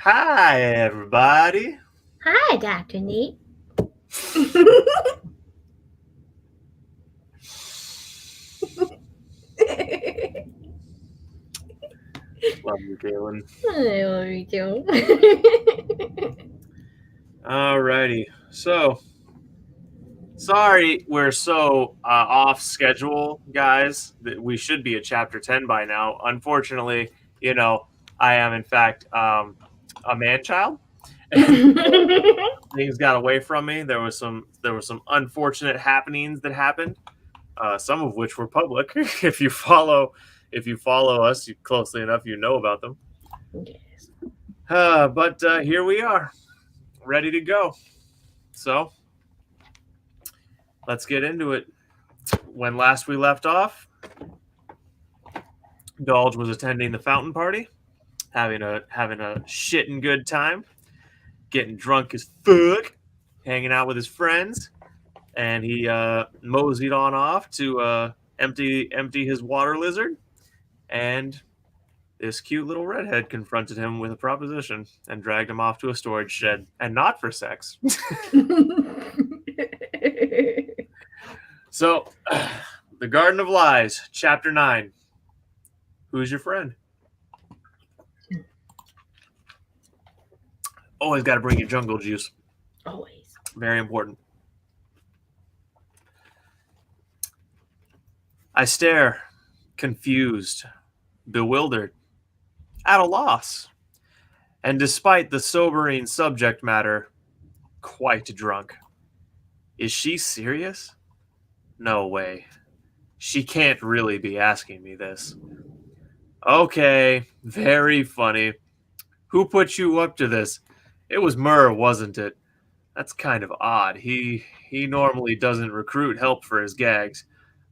Hi, everybody. Hi, Dr. Neat. Love you, Galen. I love you too. Alrighty. So, sorry we're so off schedule, guys. We should be at chapter 10 by now. Unfortunately, you know, I am, in fact, a man child. And things got away from me. There were some unfortunate happenings that happened, some of which were public. If you follow us closely enough, you know about them. Yes. But here we are, ready to go. So let's get into it. When last we left off, Dalj was attending the fountain party, having a shitting good time, getting drunk as fuck, hanging out with his friends, and he moseyed on off to empty his water lizard, and this cute little redhead confronted him with a proposition and dragged him off to a storage shed, and not for sex. So, The Garden of Lies, Chapter 9. Who's your friend? Always got to bring your jungle juice. Always. Very important. I stare, confused, bewildered, at a loss, and despite the sobering subject matter, quite drunk. Is she serious? No way. She can't really be asking me this. Okay, very funny. Who put you up to this? It was Murr, wasn't it? That's kind of odd. He normally doesn't recruit help for his gags.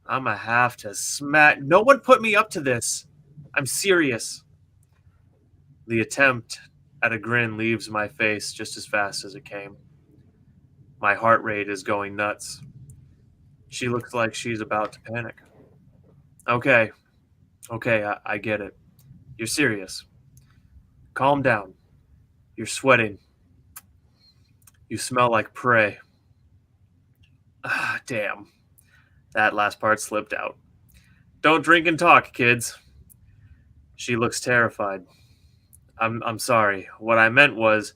I'ma have to smack. No one put me up to this. I'm serious. The attempt at a grin leaves my face just as fast as it came. My heart rate is going nuts. She looks like she's about to panic. Okay, okay, I get it. You're serious. Calm down. You're sweating. You smell like prey. Ah, damn. That last part slipped out. Don't drink and talk, kids. She looks terrified. I'm sorry. What I meant was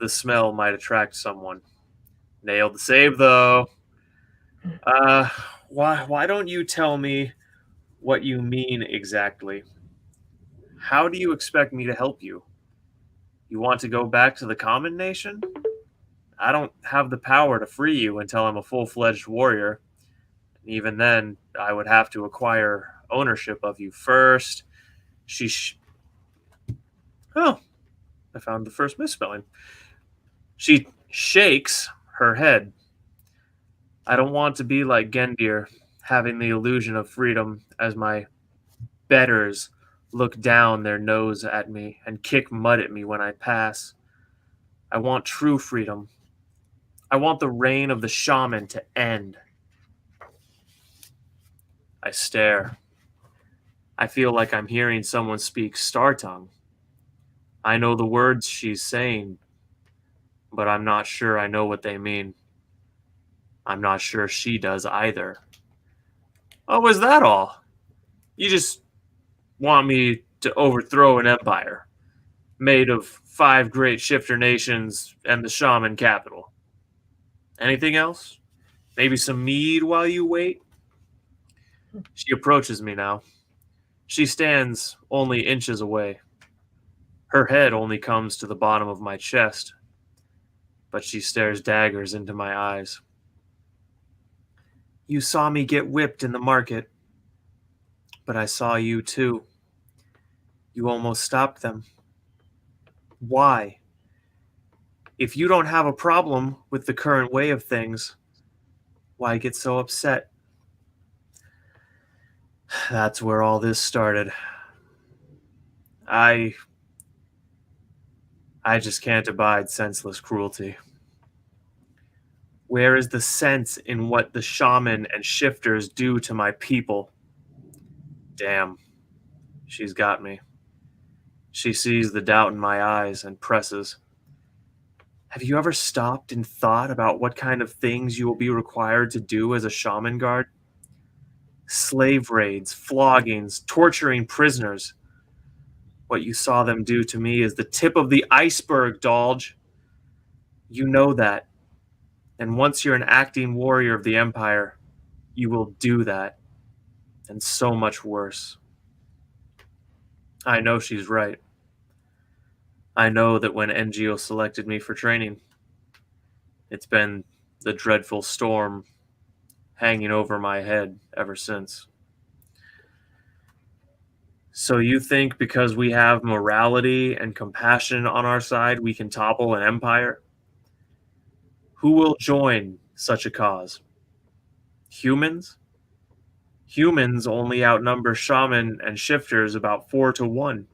the smell might attract someone. Nailed the save though. Uh why don't you tell me what you mean exactly? How do you expect me to help you? You want to go back to the common nation? I don't have the power to free you until I'm a full-fledged warrior. Even then, I would have to acquire ownership of you first. She Oh, I found the first misspelling. She shakes her head. I don't want to be like Gendir, having the illusion of freedom as my betters look down their nose at me and kick mud at me when I pass. I want true freedom. I want the reign of the shaman to end. I stare. I feel like I'm hearing someone speak Star Tongue. I know the words she's saying, but I'm not sure I know what they mean. I'm not sure she does either. Oh, is that all? You just want me to overthrow an empire made of 5 great shifter nations and the shaman capital. Anything else? Maybe some mead while you wait? She approaches me now. She stands only inches away. Her head only comes to the bottom of my chest, but she stares daggers into my eyes. You saw me get whipped in the market, but I saw you too. You almost stopped them. Why? If you don't have a problem with the current way of things, why get so upset? That's where all this started. I just can't abide senseless cruelty. Where is the sense in what the shaman and shifters do to my people? Damn, she's got me. She sees the doubt in my eyes and presses. Have you ever stopped and thought about what kind of things you will be required to do as a shaman guard? Slave raids, floggings, torturing prisoners. What you saw them do to me is the tip of the iceberg, Dalj. You know that. And once you're an acting warrior of the Empire, you will do that. And so much worse. I know she's right. I know that when NGO selected me for training, it's been the dreadful storm hanging over my head ever since. So you think because we have morality and compassion on our side, we can topple an empire? Who will join such a cause? Humans? Humans only outnumber shaman and shifters about 4-1.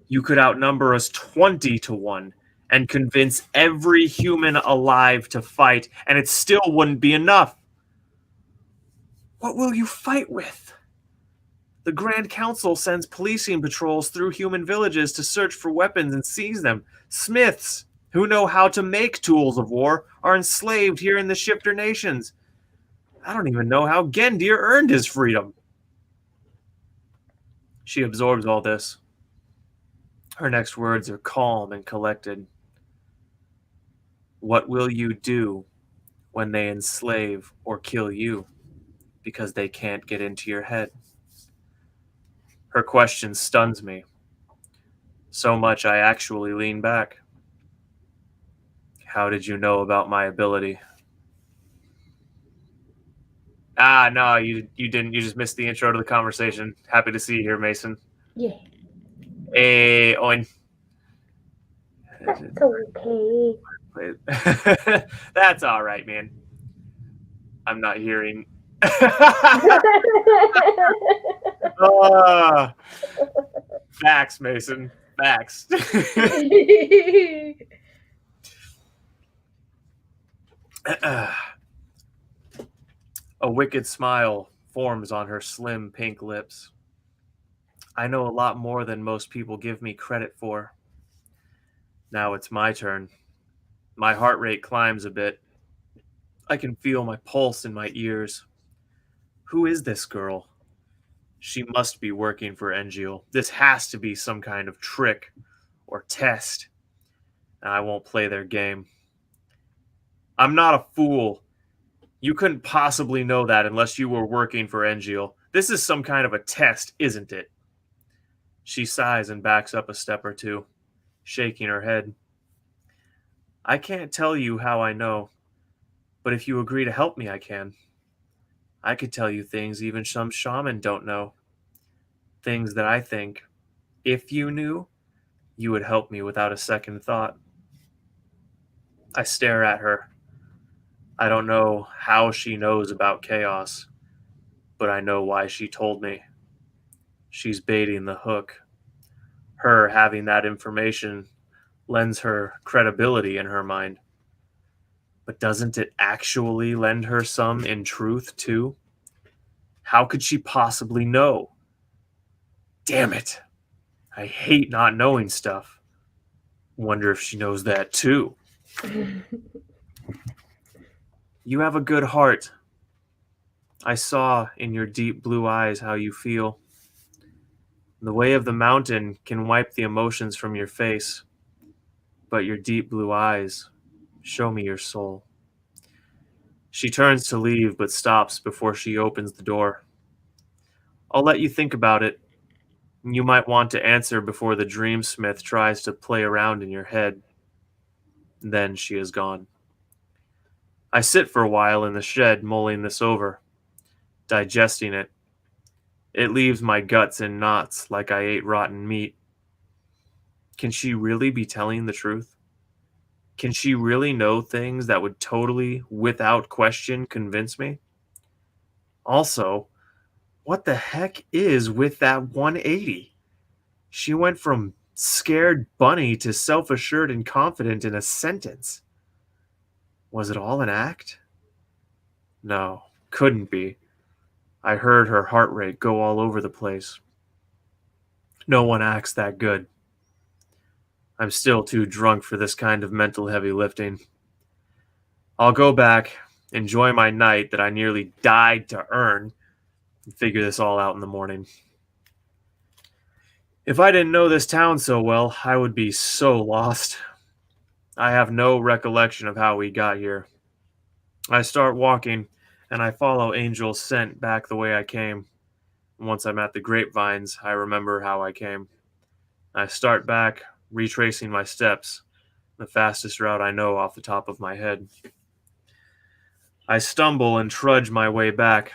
You could outnumber us 20-1 and convince every human alive to fight, and it still wouldn't be enough. What will you fight with? The Grand Council sends policing patrols through human villages to search for weapons and seize them. Smiths, who know how to make tools of war, are enslaved here in the Shifter Nations. I don't even know how Gendir earned his freedom. She absorbs all this. Her next words are calm and collected. What will you do when they enslave or kill you because they can't get into your head? Her question stuns me. So much I actually lean back. How did you know about my ability? No, you didn't. You just missed the intro to the conversation. Happy to see you here, Mason. Yeah. Hey, Owen. That's okay. That's all right, man. I'm not hearing. Facts, Mason. Facts. A wicked smile forms on her slim pink lips. I know a lot more than most people give me credit for. Now it's my turn. My heart rate climbs a bit. I can feel my pulse in my ears. Who is this girl? She must be working for Engiel. This has to be some kind of trick or test. I won't play their game. I'm not a fool. You couldn't possibly know that unless you were working for Engiel. This is some kind of a test, isn't it? She sighs and backs up a step or two, shaking her head. I can't tell you how I know, but if you agree to help me, I can. I could tell you things even some shaman don't know. Things that I think, if you knew, you would help me without a second thought. I stare at her. I don't know how she knows about chaos, but I know why she told me. She's baiting the hook. Her having that information lends her credibility in her mind. But doesn't it actually lend her some in truth, too? How could she possibly know? Damn it. I hate not knowing stuff. Wonder if she knows that, too. You have a good heart. I saw in your deep blue eyes how you feel. The way of the mountain can wipe the emotions from your face, but your deep blue eyes show me your soul. She turns to leave, but stops before she opens the door. I'll let you think about it. You might want to answer before the dreamsmith tries to play around in your head. Then she is gone. I sit for a while in the shed mulling this over, digesting it. It leaves my guts in knots like I ate rotten meat. Can she really be telling the truth? Can she really know things that would totally, without question, convince me? Also, what the heck is with that 180? She went from scared bunny to self-assured and confident in a sentence. Was it all an act? No, couldn't be. I heard her heart rate go all over the place. No one acts that good. I'm still too drunk for this kind of mental heavy lifting. I'll go back, enjoy my night that I nearly died to earn, and figure this all out in the morning. If I didn't know this town so well, I would be so lost. I have no recollection of how we got here. I start walking, and I follow Angel's scent back the way I came. Once I'm at the grapevines, I remember how I came. I start back, retracing my steps, the fastest route I know off the top of my head. I stumble and trudge my way back.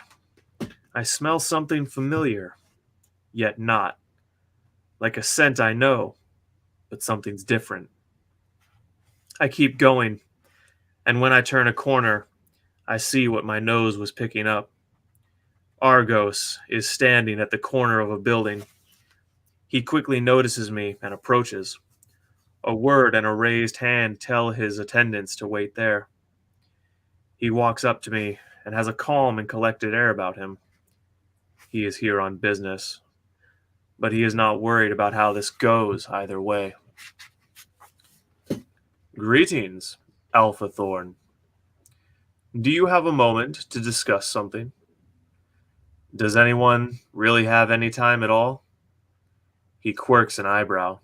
I smell something familiar, yet not. Like a scent I know, but something's different. I keep going, and when I turn a corner, I see what my nose was picking up. Argos is standing at the corner of a building. He quickly notices me and approaches. A word and a raised hand tell his attendants to wait there. He walks up to me and has a calm and collected air about him. He is here on business, but he is not worried about how this goes either way. Greetings, Alpha Thorn. Do you have a moment to discuss something? Does anyone really have any time at all? He quirks an eyebrow.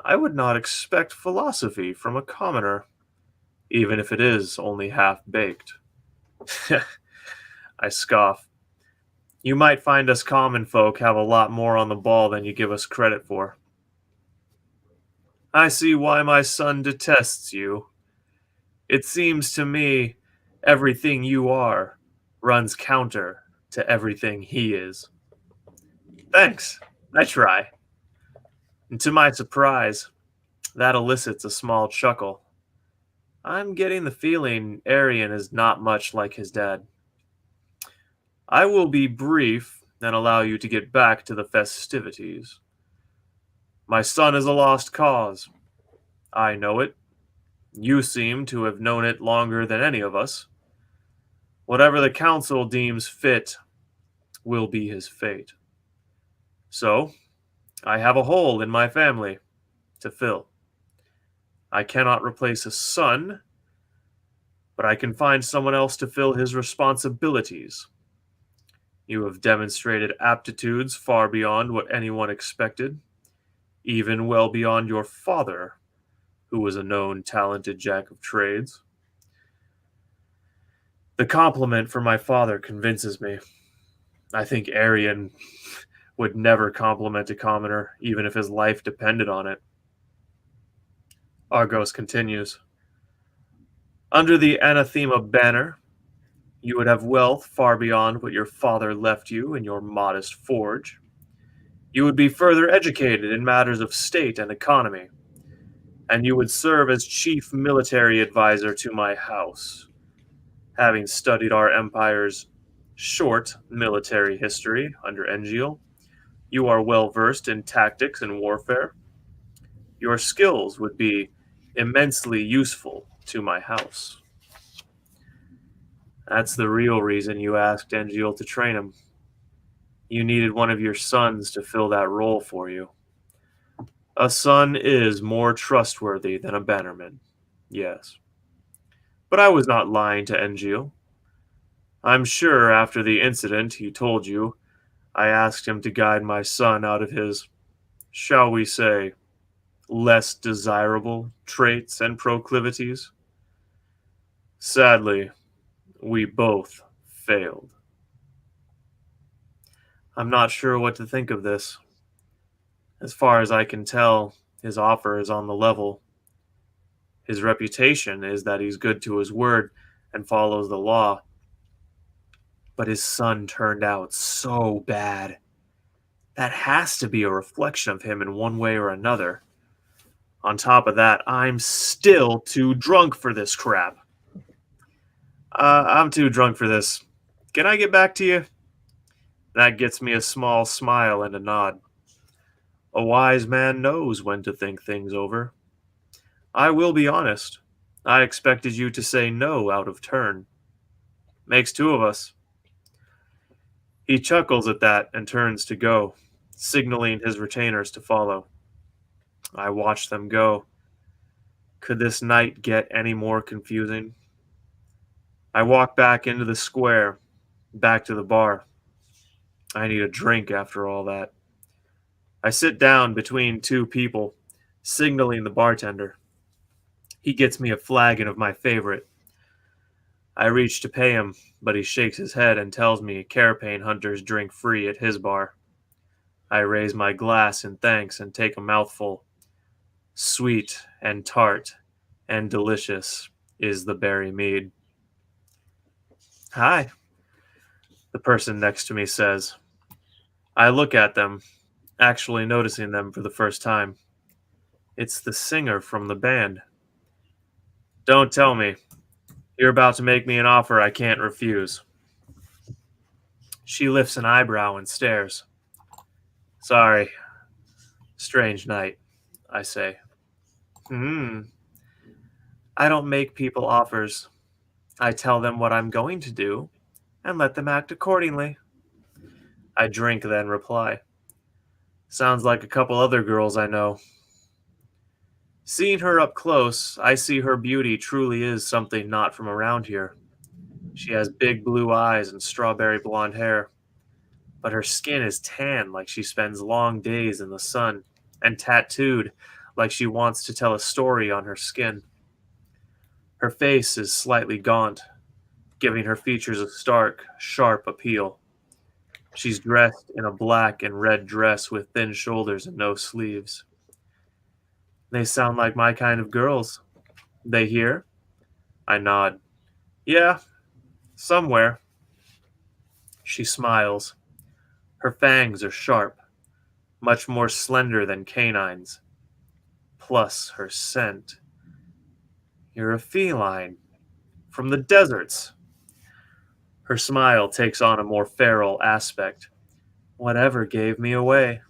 I would not expect philosophy from a commoner, even if it is only half-baked. I scoff. You might find us common folk have a lot more on the ball than you give us credit for. I see why my son detests you. It seems to me everything you are runs counter to everything he is. Thanks, I try. And to my surprise, that elicits a small chuckle. I'm getting the feeling Arian is not much like his dad. I will be brief and allow you to get back to the festivities. My son is a lost cause. I know it. You seem to have known it longer than any of us. Whatever the council deems fit will be his fate. So, I have a hole in my family to fill. I cannot replace a son, but I can find someone else to fill his responsibilities. You have demonstrated aptitudes far beyond what anyone expected, even well beyond your father, who was a known talented jack of trades. The compliment from my father convinces me. I think Arian would never compliment a commoner, even if his life depended on it. Argos continues. Under the anathema banner, you would have wealth far beyond what your father left you in your modest forge. You would be further educated in matters of state and economy, and you would serve as chief military advisor to my house. Having studied our empire's short military history under Engiel, you are well versed in tactics and warfare. Your skills would be immensely useful to my house. That's the real reason you asked Engiel to train him. You needed one of your sons to fill that role for you. A son is more trustworthy than a bannerman, yes. But I was not lying to Engiel. I'm sure after the incident he told you, I asked him to guide my son out of his, shall we say, less desirable traits and proclivities. Sadly, we both failed. I'm not sure what to think of this. As far as I can tell, his offer is on the level. His reputation is that he's good to his word and follows the law. But his son turned out so bad. That has to be a reflection of him in one way or another. On top of that, I'm still too drunk for this crap. I'm too drunk for this. Can I get back to you? That gets me a small smile and a nod. A wise man knows when to think things over. I will be honest. I expected you to say no out of turn. Makes two of us. He chuckles at that and turns to go, signaling his retainers to follow. I watch them go. Could this night get any more confusing? I walk back into the square, back to the bar. I need a drink after all that. I sit down between two people, signaling the bartender. He gets me a flagon of my favorite. I reach to pay him, but he shakes his head and tells me carapane hunters drink free at his bar. I raise my glass in thanks and take a mouthful. Sweet and tart and delicious is the berry mead. Hi, the person next to me says. I look at them, actually noticing them for the first time. It's the singer from the band. Don't tell me. You're about to make me an offer I can't refuse. She lifts an eyebrow and stares. Sorry. Strange night, I say. Hmm. I don't make people offers. I tell them what I'm going to do and let them act accordingly. I drink, then reply. Sounds like a couple other girls I know. Seeing her up close, I see her beauty truly is something not from around here. She has big blue eyes and strawberry blonde hair, but her skin is tan like she spends long days in the sun, and tattooed like she wants to tell a story on her skin. Her face is slightly gaunt, giving her features a stark, sharp appeal. She's dressed in a black and red dress with thin shoulders and no sleeves. They sound like my kind of girls. They hear? I nod. Yeah, somewhere. She smiles. Her fangs are sharp, much more slender than canines. Plus her scent. You're a feline. From the deserts. Her smile takes on a more feral aspect. Whatever gave me away?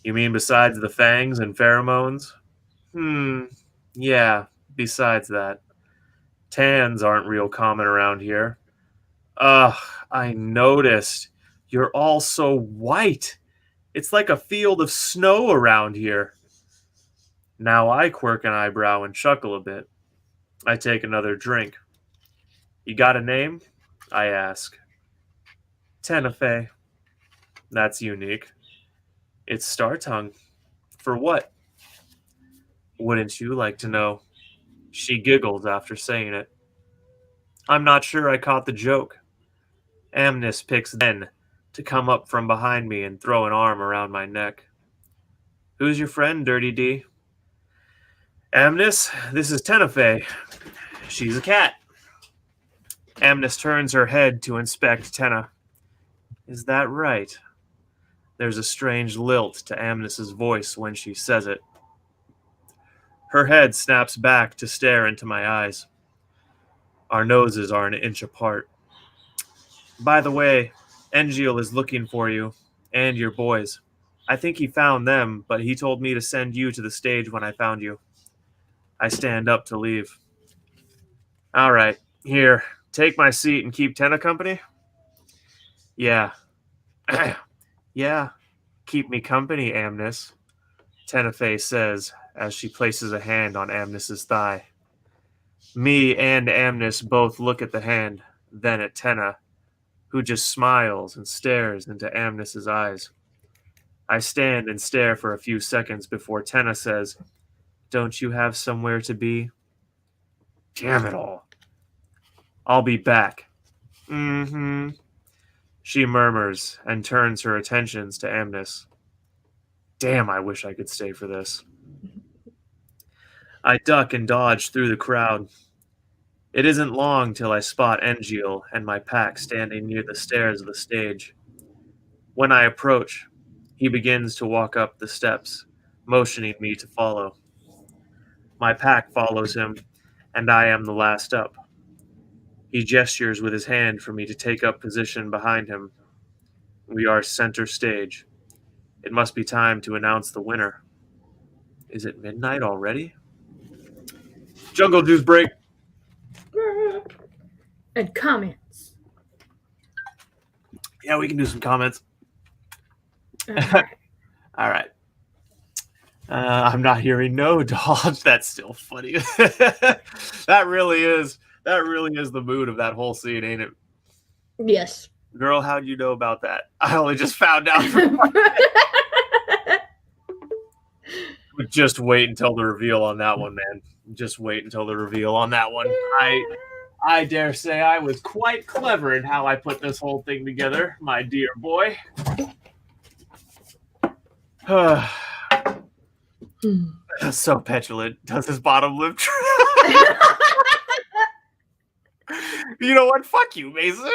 You mean besides the fangs and pheromones? Yeah, besides that. Tans aren't real common around here. Ugh, I noticed. You're all so white. It's like a field of snow around here. Now I quirk an eyebrow and chuckle a bit. I take another drink. You got a name? I ask. Tenefe. That's unique. It's Star Tongue. For what? Wouldn't you like to know? She giggles after saying it. I'm not sure I caught the joke. Amnis picks then to come up from behind me and throw an arm around my neck. Who's your friend, Dirty D? Amnis, this is Tenefe. She's a cat. Amnis turns her head to inspect Tenna. Is that right? There's a strange lilt to Amnis's voice when she says it. Her head snaps back to stare into my eyes. Our noses are an inch apart. By the way, Engiel is looking for you and your boys. I think he found them, but he told me to send you to the stage when I found you. I stand up to leave. All right, here, take my seat and keep Tenna company? Yeah. Yeah, keep me company, Amnis, Tenefe says as she places a hand on Amnis's thigh. Me and Amnis both look at the hand, then at Tenna, who just smiles and stares into Amnis's eyes. I stand and stare for a few seconds before Tenna says, Don't you have somewhere to be? Damn it all. I'll be back. Mm-hmm. She murmurs and turns her attentions to Amnis. Damn, I wish I could stay for this. I duck and dodge through the crowd. It isn't long till I spot Engiel and my pack standing near the stairs of the stage. When I approach, he begins to walk up the steps, motioning me to follow. My pack follows him, and I am the last up. He gestures with his hand for me to take up position behind him. We are center stage. It must be time to announce the winner. Is it midnight already? Jungle juice break. And comments. Yeah, we can do some comments. All right. All right. I'm not hearing no, Dalj. That's still funny. That really is. That really is the mood of that whole scene, ain't it? Yes. Girl, how'd you know about that? I only just found out. Just wait until the reveal on that one, man. Just wait until the reveal on that one. I dare say I was quite clever in how I put this whole thing together, my dear boy. So petulant. Does his bottom lip You know what? Fuck you, Mason.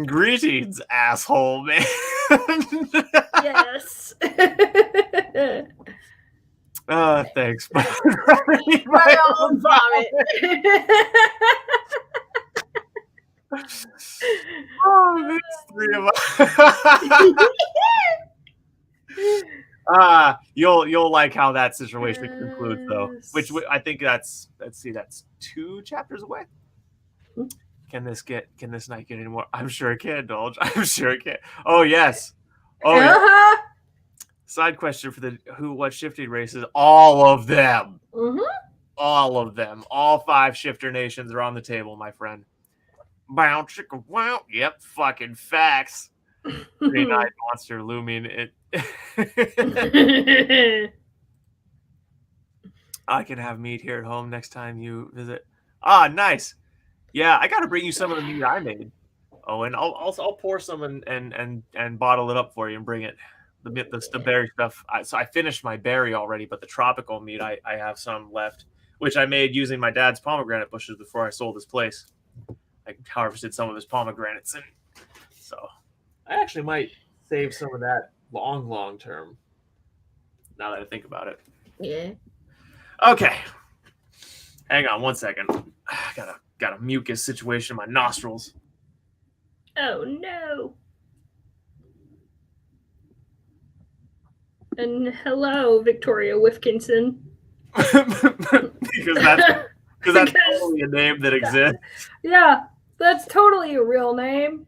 Greetings, asshole, man. Yes. Thanks. My own vomit. Oh, there's three of us. You'll like how that situation concludes, though. Which I think that's let's see, that's 2 chapters away. Can this night get any more? I'm sure it can, Dalj. I'm sure it can. Oh yes. Oh yeah. Side question for the what shifting races? All of them. All of them. All 5 shifter nations are on the table, my friend. Bow chicka wow. Yep, fucking facts. Green-eyed monster looming. I can have meat here at home next time you visit. Ah, nice. Yeah, I gotta bring you some of the meat I made. Oh, and I'll pour some and bottle it up for you and bring it. The berry stuff. So I finished my berry already, but the tropical meat I have some left, which I made using my dad's pomegranate bushes before I sold his place. I harvested some of his pomegranates, and so I actually might save some of that long term. Now that I think about it. Yeah. Okay. Hang on 1 second. Got a mucus situation in my nostrils. Oh no. And hello, Victoria Wilkinson. because that's totally a name that exists. Yeah, that's totally a real name.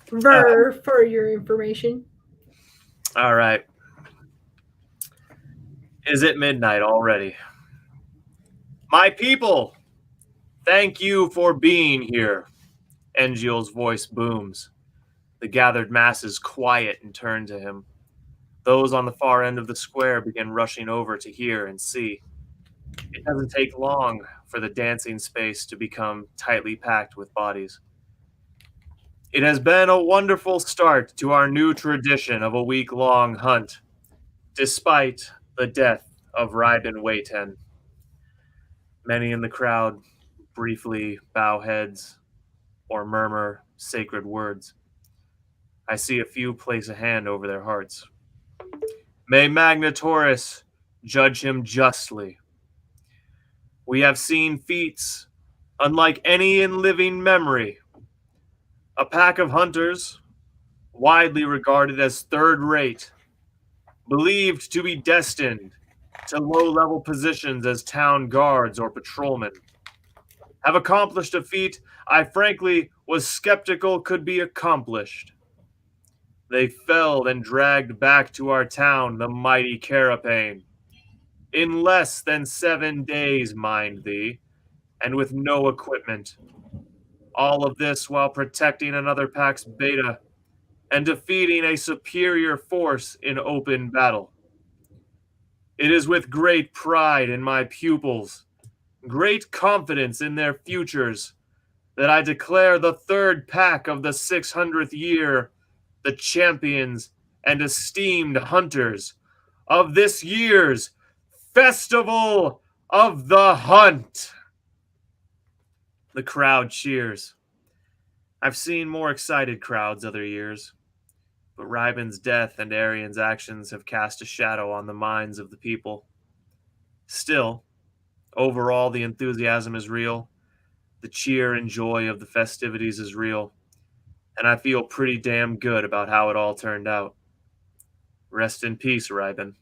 For your information. All right. Is it midnight already? My people, thank you for being here. Engiel's voice booms. The gathered masses quiet and turn to him. Those on the far end of the square begin rushing over to hear and see. It doesn't take long for the dancing space to become tightly packed with bodies. It has been a wonderful start to our new tradition of a week-long hunt, despite the death of Ryben Wayten. Many in the crowd briefly bow heads or murmur sacred words. I see a few place a hand over their hearts. May Magnatoris judge him justly. We have seen feats unlike any in living memory. A pack of hunters, widely regarded as third-rate, believed to be destined to low-level positions as town guards or patrolmen, have accomplished a feat I frankly was skeptical could be accomplished. They felled and dragged back to our town the mighty Carapain. In less than 7 days, mind thee, and with no equipment. All of this while protecting another pack's beta and defeating a superior force in open battle. It is with great pride in my pupils, great confidence in their futures, that I declare the third pack of the 600th year the champions and esteemed hunters of this year's Festival of the Hunt. The crowd cheers. I've seen more excited crowds other years, but Ryben's death and Arian's actions have cast a shadow on the minds of the people. Still, overall, the enthusiasm is real, the cheer and joy of the festivities is real, and I feel pretty damn good about how it all turned out. Rest in peace, Ryben.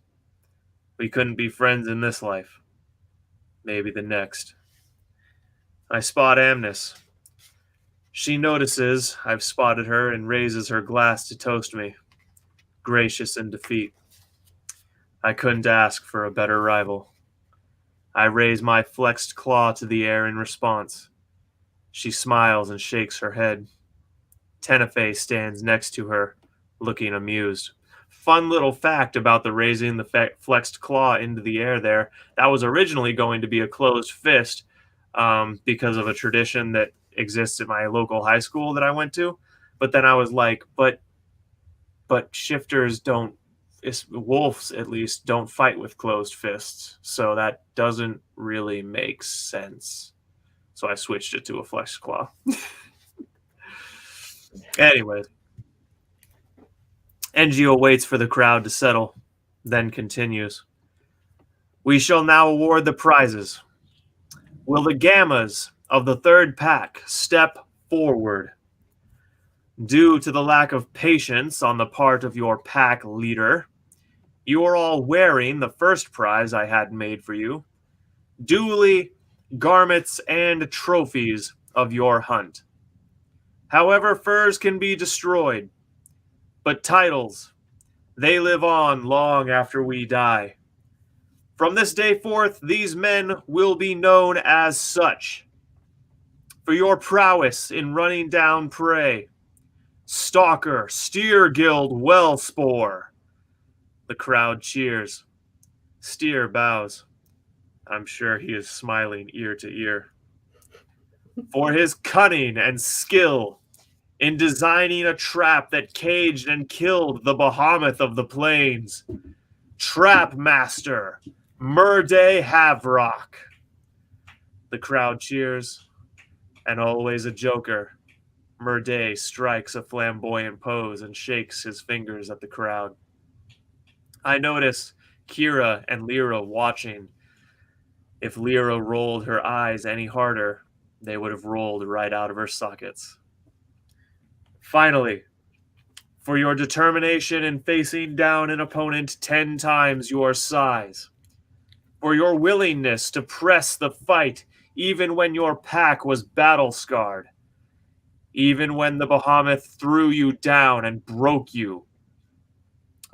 We couldn't be friends in this life. Maybe the next. I spot Amnes. She notices I've spotted her and raises her glass to toast me. Gracious in defeat. I couldn't ask for a better rival. I raise my flexed claw to the air in response. She smiles and shakes her head. Tenefe stands next to her, looking amused. Fun little fact about the raising the flexed claw into the air there. That was originally going to be a closed fist because of a tradition that exists at my local high school that I went to. But then I was like, but shifters don't, wolves at least, don't fight with closed fists. So that doesn't really make sense. So I switched it to a flexed claw. Anyway, NGO waits for the crowd to settle, then continues. We shall now award the prizes. Will the gammas of the third pack step forward? Due to the lack of patience on the part of your pack leader, you are all wearing the first prize I had made for you, duly garments and trophies of your hunt. However, furs can be destroyed, but titles, they live on long after we die. From this day forth, these men will be known as such. For your prowess in running down prey, Stalker, Steer Guild, Wellspore. The crowd cheers. Steer bows. I'm sure he is smiling ear to ear. For his cunning and skill in designing a trap that caged and killed the behemoth of the plains, Trap Master, Murday Havrock. The crowd cheers, and always a joker, Murday strikes a flamboyant pose and shakes his fingers at the crowd. I notice Kira and Lyra watching. If Lyra rolled her eyes any harder, they would have rolled right out of her sockets. Finally, for your determination in facing down an opponent 10 times your size, for your willingness to press the fight even when your pack was battle-scarred, even when the behemoth threw you down and broke you,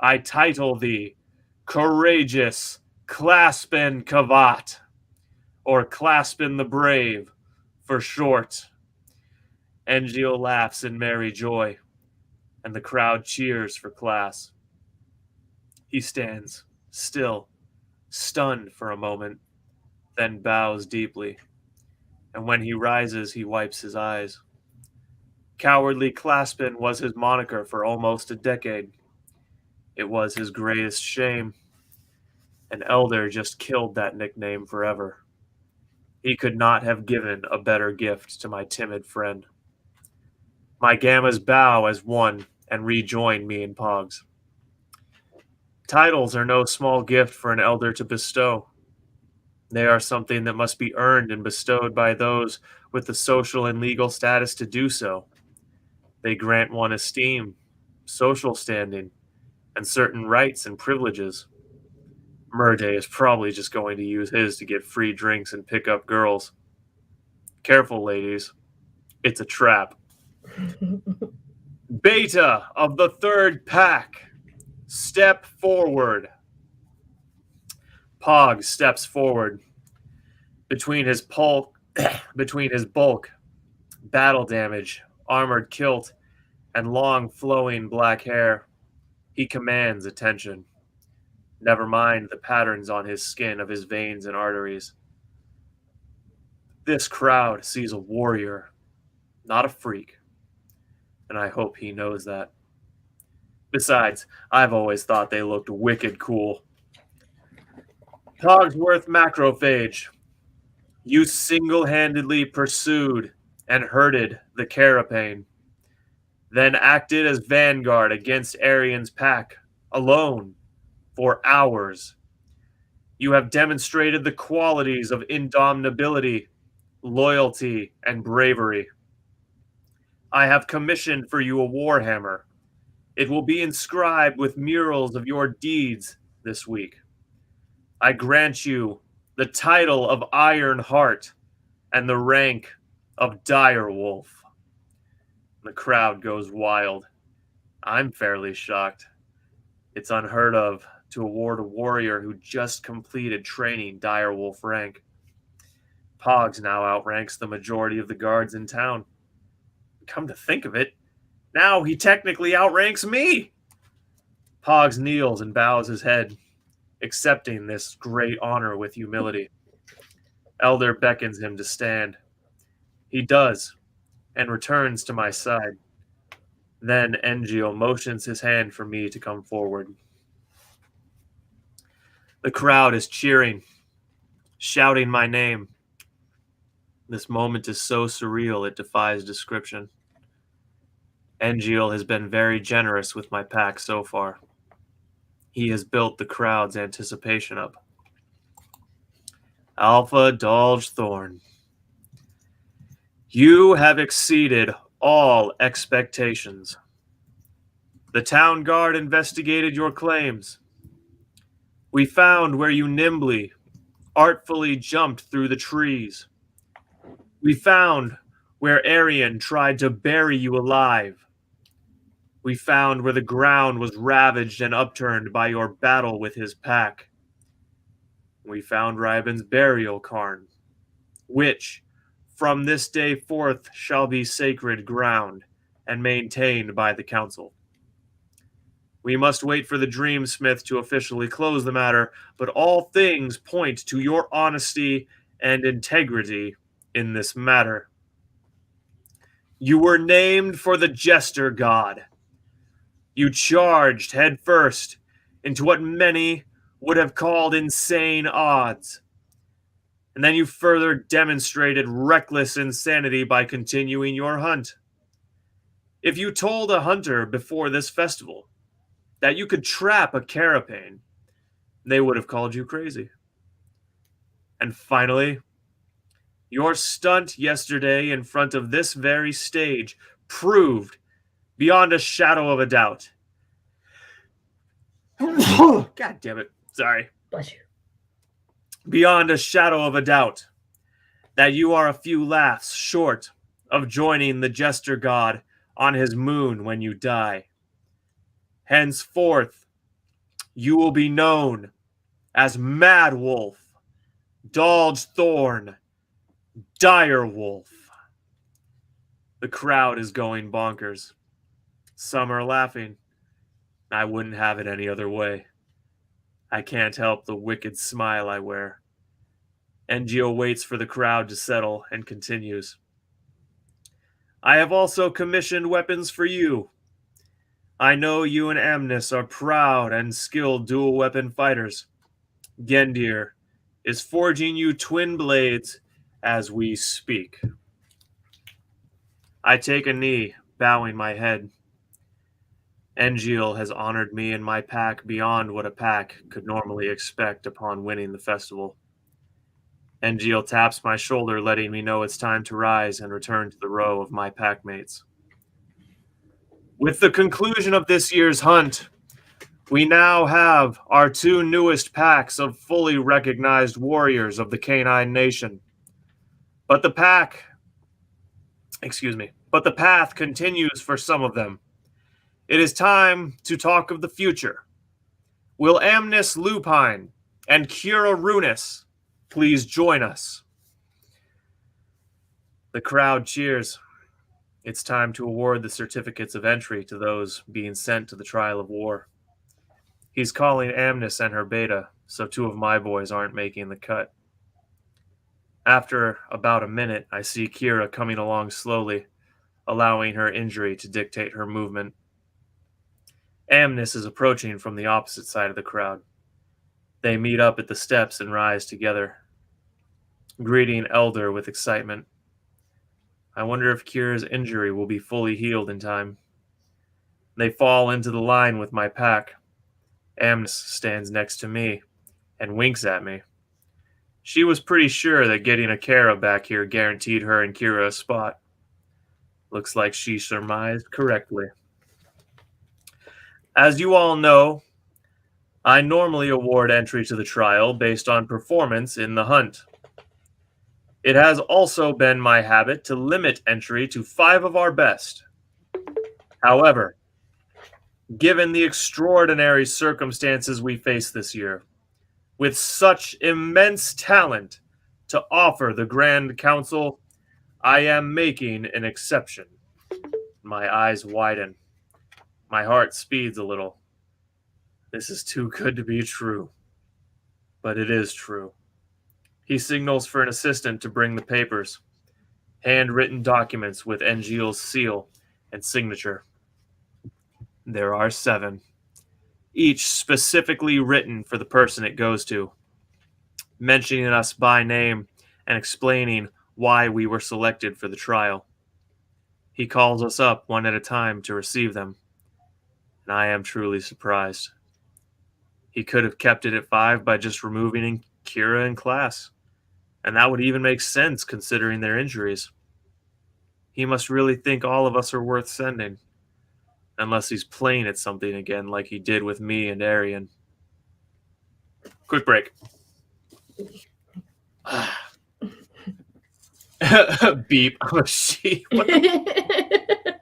I title thee Courageous Claspin Kavat, or Claspin the Brave, for short. Engio laughs in merry joy, and the crowd cheers for Class. He stands, still, stunned for a moment, then bows deeply, and when he rises, he wipes his eyes. Cowardly Claspin was his moniker for almost a decade. It was his greatest shame. An elder just killed that nickname forever. He could not have given a better gift to my timid friend. My gammas bow as one and rejoin me and Pogs. Titles are no small gift for an elder to bestow. They are something that must be earned and bestowed by those with the social and legal status to do so. They grant one esteem, social standing, and certain rights and privileges. Murday is probably just going to use his to get free drinks and pick up girls. Careful, ladies. It's a trap. Beta of the third pack, step forward. Pog steps forward. Between his bulk, battle damage, armored kilt, and long flowing black hair, he commands attention. Never mind the patterns on his skin of his veins and arteries. This crowd sees a warrior, not a freak, and I hope he knows that. Besides, I've always thought they looked wicked cool. Cogsworth Macrophage, you single-handedly pursued and herded the Carapane, then acted as vanguard against Arian's pack, alone, for hours. You have demonstrated the qualities of indomitability, loyalty, and bravery. I have commissioned for you a warhammer. It will be inscribed with murals of your deeds this week. I grant you the title of Iron Heart and the rank of Dire Wolf. The crowd goes wild. I'm fairly shocked. It's unheard of to award a warrior who just completed training direwolf rank. Pogs now outranks the majority of the guards in town. Come to think of it, now he technically outranks me. Pogs kneels and bows his head, accepting this great honor with humility. Elder beckons him to stand. He does, and returns to my side. Then Engio motions his hand for me to come forward. The crowd is cheering, shouting my name. This moment is so surreal it defies description. Engio has been very generous with my pack so far. He has built the crowd's anticipation up. Alpha Dalj Thorn, you have exceeded all expectations. The town guard investigated your claims. We found where you nimbly, artfully jumped through the trees. We found where Arian tried to bury you alive. We found where the ground was ravaged and upturned by your battle with his pack. We found Riben's burial cairn, which, from this day forth, shall be sacred ground and maintained by the council. We must wait for the Dreamsmith to officially close the matter, but all things point to your honesty and integrity in this matter. You were named for the Jester God. You charged headfirst into what many would have called insane odds. And then you further demonstrated reckless insanity by continuing your hunt. If you told a hunter before this festival that you could trap a carapace, they would have called you crazy. And finally, your stunt yesterday in front of this very stage proved, beyond a shadow of a doubt. God damn it. Sorry. Bless you. Beyond a shadow of a doubt that you are a few laughs short of joining the Jester God on his moon when you die. Henceforth, you will be known as Mad Wolf, Dalj Thorn, Dire Wolf. The crowd is going bonkers. Some are laughing. I wouldn't have it any other way. I can't help the wicked smile I wear. Engio waits for the crowd to settle and continues. I have also commissioned weapons for you. I know you and Amnis are proud and skilled dual weapon fighters. Gendir is forging you twin blades as we speak. I take a knee, bowing my head. Engiel has honored me and my pack beyond what a pack could normally expect upon winning the festival. Engiel taps my shoulder, letting me know it's time to rise and return to the row of my packmates. With the conclusion of this year's hunt, we now have our two newest packs of fully recognized warriors of the Canine Nation. But the path continues for some of them. It is time to talk of the future. Will Amnis Lupine and Kira Runis please join us? The crowd cheers. It's time to award the certificates of entry to those being sent to the trial of war. He's calling Amnis and her beta, so two of my boys aren't making the cut. After about a minute, I see Kira coming along slowly, allowing her injury to dictate her movement. Amnis is approaching from the opposite side of the crowd. They meet up at the steps and rise together, greeting Elder with excitement. I wonder if Kira's injury will be fully healed in time. They fall into the line with my pack. Amnis stands next to me and winks at me. She was pretty sure that getting a Kara back here guaranteed her and Kira a spot. Looks like she surmised correctly. As you all know, I normally award entry to the trial based on performance in the hunt. It has also been my habit to limit entry to 5 of our best. However, Given the extraordinary circumstances we face this year, with such immense talent to offer the Grand Council, I am making an exception. My eyes widen. My heart speeds a little. This is too good to be true. But it is true. He signals for an assistant to bring the papers. Handwritten documents with Engiel's seal and signature. There are 7, each specifically written for the person it goes to, mentioning us by name and explaining why we were selected for the trial. He calls us up one at a time to receive them, and I am truly surprised. He could have kept it at 5 by just removing Kira in class, and that would even make sense considering their injuries. He must really think all of us are worth sending, unless he's playing at something again like he did with me and Arian. Quick break. Beep. I'm a sheep. What the-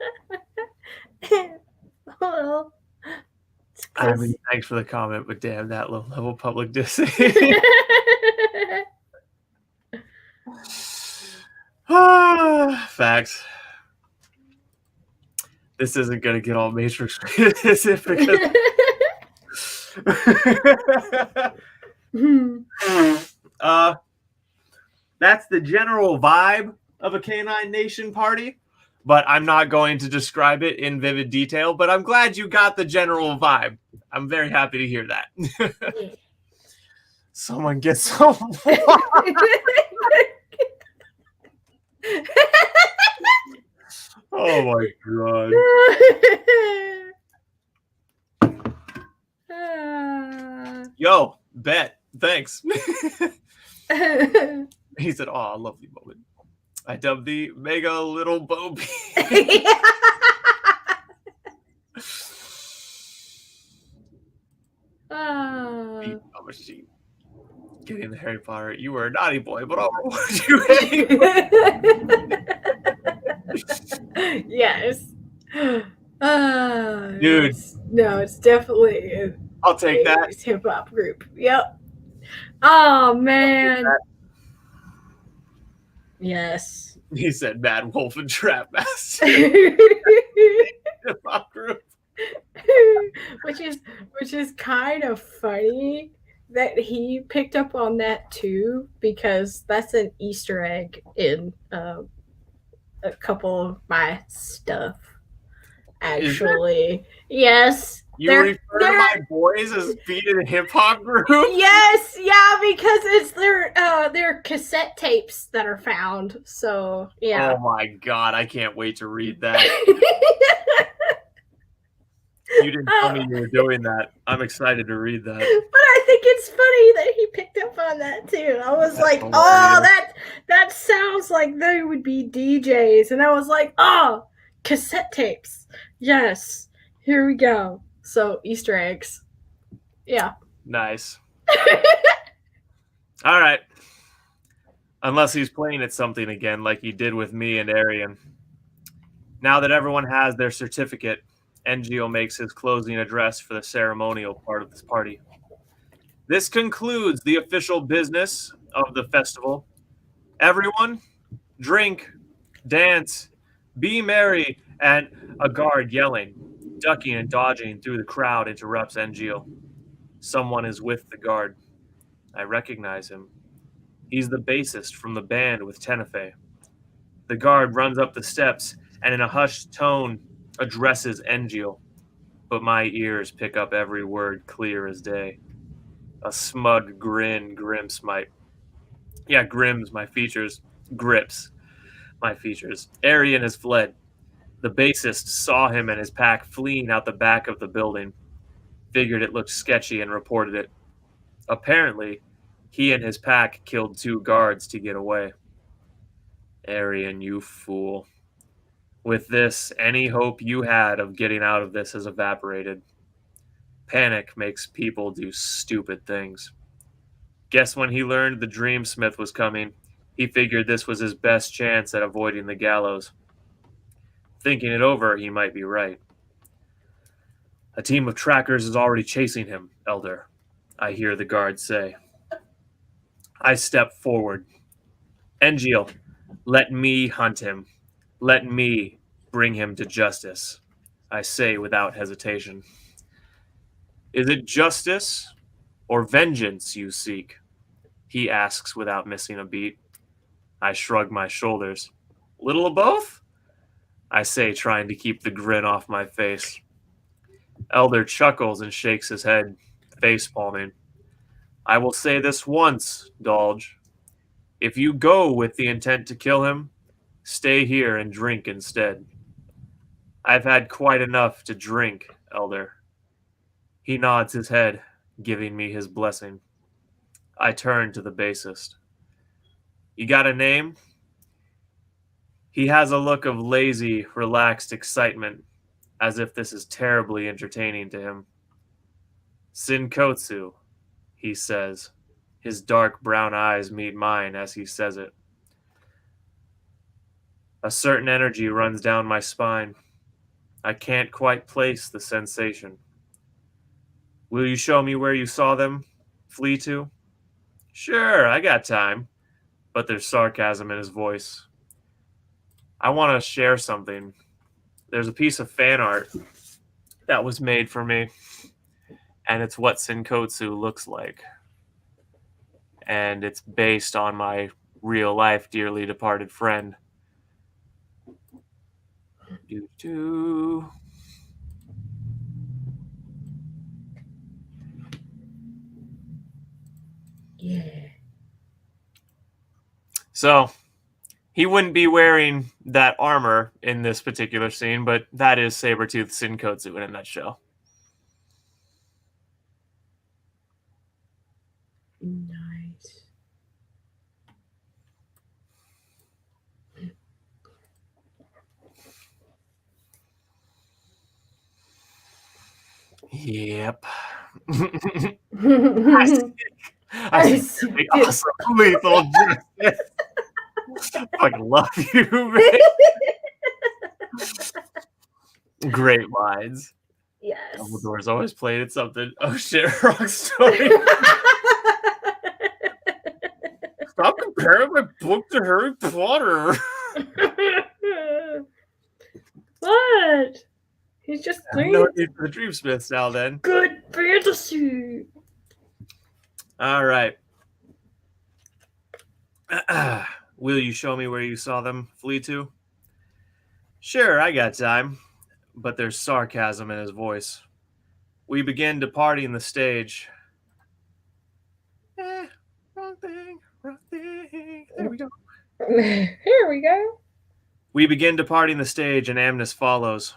Well, I mean, thanks for the comment, but damn, that low level public dissing. Facts. This isn't going to get all Matrix is it? Because that's the general vibe of a Canine Nation party, but I'm not going to describe it in vivid detail, but I'm glad you got the general vibe. I'm very happy to hear that. Someone get some Oh my god. Yo, bet. Thanks. He said, "Oh, lovely moment. I dubbed the Mega Little Bo Peep." I'm a sheep. Getting the Harry Potter. You were a naughty boy, but I'll reward you anyway. Yes. Dude. No, it's definitely I'll take that. It's hip hop group. Yep. Oh man. Yes. He said Mad Wolf and Trap Master. Hip hop group. which is kind of funny that he picked up on that too, because that's an Easter egg in a couple of my stuff. Actually, yes. You refer to my boys as being a hip hop group? Yes, yeah, because it's their cassette tapes that are found. So yeah. Oh my god, I can't wait to read that. You didn't tell me you were doing that. I'm excited to read that. But I think it's funny that he picked up on that too. I was like, hilarious. Oh, that sounds like they would be DJs. And I was like, oh, cassette tapes. Yes. Here we go. So Easter eggs. Yeah. Nice. All right. Unless he's playing at something again like he did with me and Arian. Now that everyone has their certificate, Engiel makes his closing address for the ceremonial part of this party. This concludes the official business of the festival. Everyone, drink, dance, be merry, and a guard yelling, ducking and dodging through the crowd interrupts Engiel. Someone is with the guard. I recognize him. He's the bassist from the band with Tenefe. The guard runs up the steps and in a hushed tone addresses Engiel, but my ears pick up every word clear as day. A smug grin grips my features. Arian has fled. The bassist saw him and his pack fleeing out the back of the building, figured it looked sketchy and reported it. Apparently, he and his pack killed 2 guards to get away. Arian, you fool. With this, any hope you had of getting out of this has evaporated. Panic makes people do stupid things. Guess when he learned the Dreamsmith was coming, he figured this was his best chance at avoiding the gallows. Thinking it over, he might be right. A team of trackers is already chasing him, Elder, I hear the guard say. I step forward. Engiel, let me hunt him. Let me bring him to justice, I say without hesitation. Is it justice or vengeance you seek? He asks without missing a beat. I shrug my shoulders. Little of both? I say, trying to keep the grin off my face. Elder chuckles and shakes his head, face palming. I will say this once, Dalj. If you go with the intent to kill him, stay here and drink instead. I've had quite enough to drink, Elder. He nods his head, giving me his blessing. I turn to the bassist. You got a name? He has a look of lazy, relaxed excitement, as if this is terribly entertaining to him. Sinkotsu, he says. His dark brown eyes meet mine as he says it. A certain energy runs down my spine. I can't quite place the sensation. Will you show me where you saw them flee to? Sure, I got time. But there's sarcasm in his voice. I want to share something. There's a piece of fan art that was made for me, and it's what Sinkotsu looks like. And it's based on my real life dearly departed friend. Doo-doo. Yeah. So, he wouldn't be wearing that armor in this particular scene, but that is Sabretooth Sinkotsu in a nutshell. Nice. Yep. I see the awesome lethal justice. I fucking love you, man. Great lines. Yes. Dumbledore's always played at something. Oh shit, wrong story. Stop comparing my book to Harry Potter. What? He's just No need for the Dreamsmiths now then. good fantasy. All right. Will you show me where you saw them flee to? Sure, I got time. But there's sarcasm in his voice. We begin departing the stage. Wrong thing, wrong thing. There we go. Here we go. We begin departing the stage and Amnes follows.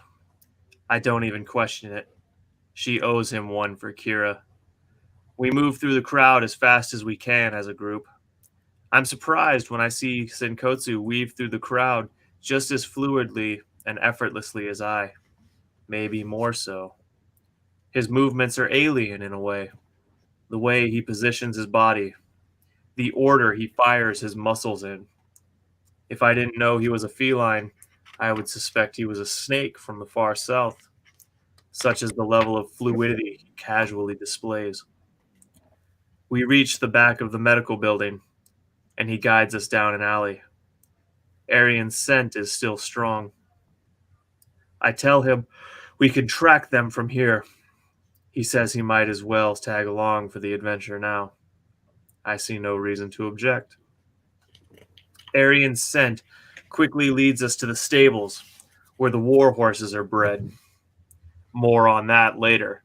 I don't even question it. She owes him one for Kira. We move through the crowd as fast as we can as a group. I'm surprised when I see Sinkotsu weave through the crowd just as fluidly and effortlessly as I. Maybe more so. His movements are alien in a way. The way he positions his body. The order he fires his muscles in. If I didn't know he was a feline, I would suspect he was a snake from the far south. Such is the level of fluidity he casually displays. We reach the back of the medical building, and he guides us down an alley. Arian's scent is still strong. I tell him we can track them from here. He says he might as well tag along for the adventure now. I see no reason to object. Arian's scent quickly leads us to the stables, where the war horses are bred. More on that later.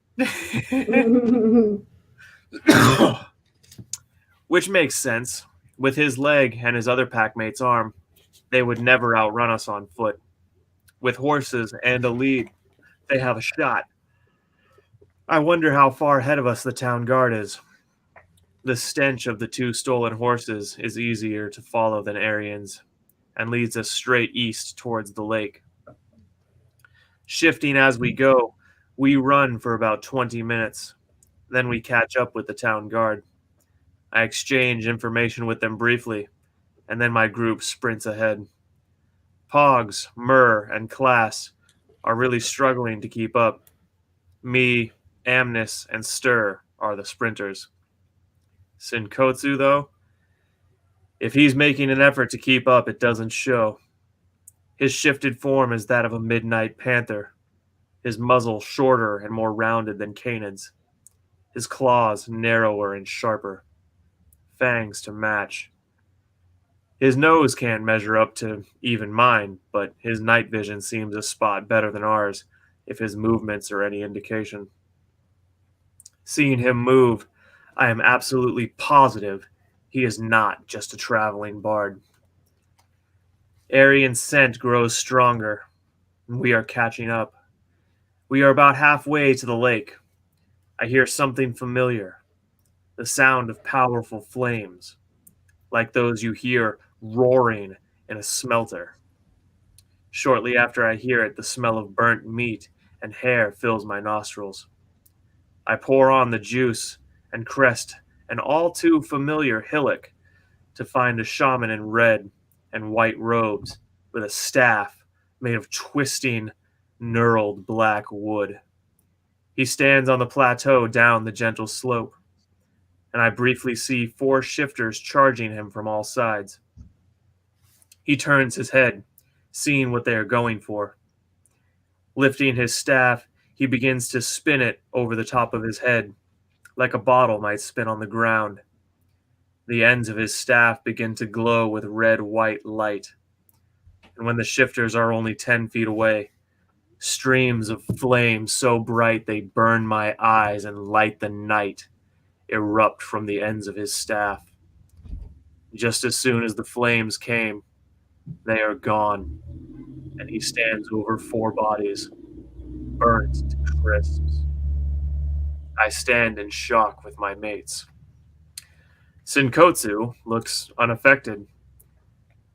Which makes sense. With his leg and his other packmate's arm, they would never outrun us on foot. With horses and a lead, they have a shot. I wonder how far ahead of us the town guard is. The stench of the 2 stolen horses is easier to follow than Arian's, and leads us straight east towards the lake. Shifting as we go, we run for about 20 minutes. Then we catch up with the town guard. I exchange information with them briefly, and then my group sprints ahead. Pogs, Murr, and Class are really struggling to keep up. Me, Amnis, and Stir are the sprinters. Sinkotsu, though, if he's making an effort to keep up, it doesn't show. His shifted form is that of a midnight panther, his muzzle shorter and more rounded than Kanan's, his claws narrower and sharper, fangs to match. His nose can't measure up to even mine, but his night vision seems a spot better than ours, if his movements are any indication. Seeing him move, I am absolutely positive he is not just a traveling bard. Aryan's scent grows stronger, and we are catching up. We are about halfway to the lake. I hear something familiar, the sound of powerful flames, like those you hear roaring in a smelter. Shortly after I hear it, the smell of burnt meat and hair fills my nostrils. I pour on the juice and crest an all too familiar hillock to find a shaman in red and white robes with a staff made of twisting, knurled black wood. He stands on the plateau down the gentle slope, and I briefly see 4 shifters charging him from all sides. He turns his head, seeing what they are going for. Lifting his staff, he begins to spin it over the top of his head, like a bottle might spin on the ground. The ends of his staff begin to glow with red-white light, and when the shifters are only 10 feet away, streams of flame so bright they burn my eyes and light the night erupt from the ends of his staff. Just as soon as the flames came, they are gone, and he stands over 4 bodies, burnt to crisps. I stand in shock with my mates. Sinkotsu looks unaffected.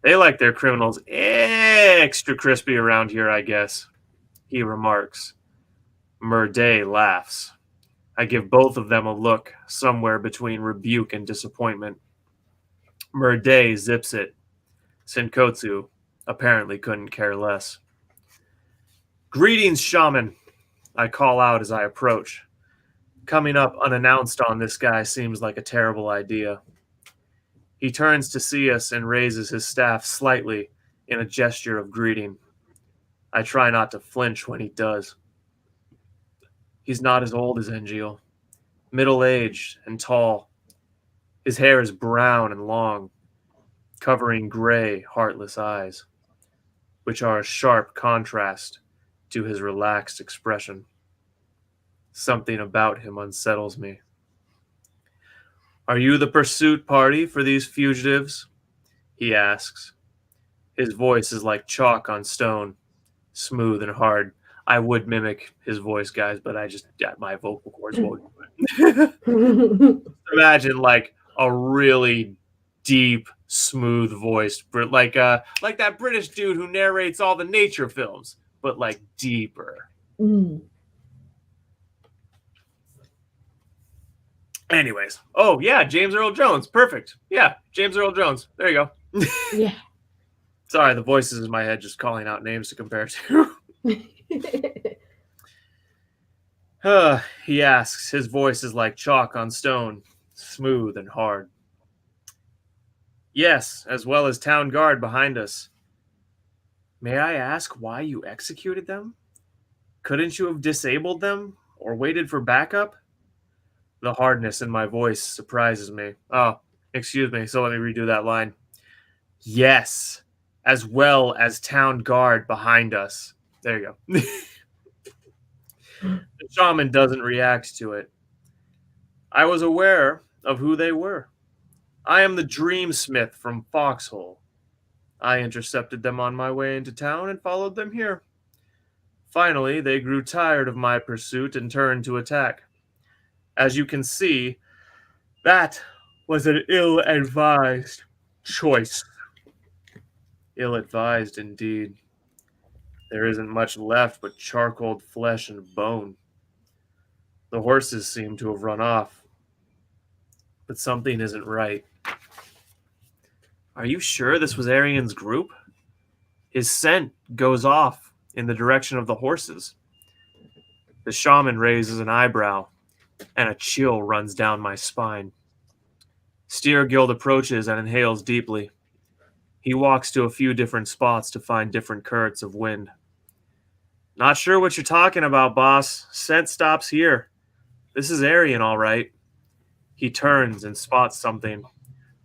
They like their criminals extra crispy around here, I guess, he remarks. Murday laughs. I give both of them a look, somewhere between rebuke and disappointment. Murday zips it. Sinkotsu apparently couldn't care less. Greetings, shaman, I call out as I approach. Coming up unannounced on this guy seems like a terrible idea. He turns to see us and raises his staff slightly in a gesture of greeting. I try not to flinch when he does. He's not as old as Engiel, middle-aged and tall. His hair is brown and long, covering gray, heartless eyes, which are a sharp contrast to his relaxed expression. Something about him unsettles me. Are you the pursuit party for these fugitives? He asks. His voice is like chalk on stone, smooth and hard. I would mimic his voice, guys, but my vocal cords won't do it. Imagine like a really deep, smooth voice, like that British dude who narrates all the nature films, but like deeper. Anyways, oh yeah, James Earl Jones, perfect. Yeah, James Earl Jones. There you go. Yeah. Sorry, the voices in my head just calling out names to compare to. He asks. His voice is like chalk on stone, smooth and hard. Yes, as well as town guard behind us. May I ask why you executed them? Couldn't you have disabled them or waited for backup? The hardness in my voice surprises me. Oh, excuse me, so let me redo that line. Yes, as well as town guard behind us. There you go. The shaman doesn't react to it. I was aware of who they were. I am the dreamsmith from Foxhole. I intercepted them on my way into town and followed them here. Finally, they grew tired of my pursuit and turned to attack. As you can see, that was an ill-advised choice. Ill-advised indeed. There isn't much left but charcoaled flesh and bone. The horses seem to have run off. But something isn't right. Are you sure this was Arian's group? His scent goes off in the direction of the horses. The shaman raises an eyebrow, and a chill runs down my spine. Steergild approaches and inhales deeply. He walks to a few different spots to find different currents of wind. Not sure what you're talking about, boss. Scent stops here. This is Aryan, all right. He turns and spots something,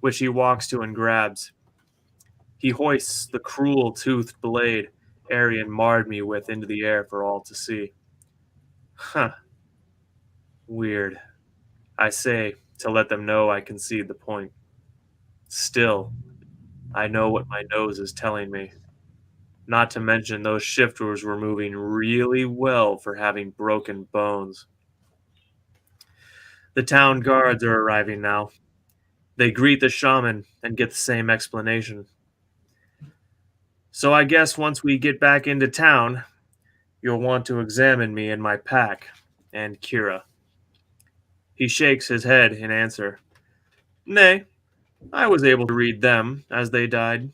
which he walks to and grabs. He hoists the cruel-toothed blade Aryan marred me with into the air for all to see. Huh. Weird. I say, to let them know I concede the point. Still, I know what my nose is telling me. Not to mention those shifters were moving really well for having broken bones. The town guards are arriving now. They greet the shaman and get the same explanation. So I guess once we get back into town, you'll want to examine me and my pack, and Kira. He shakes his head in answer. Nay, I was able to read them as they died.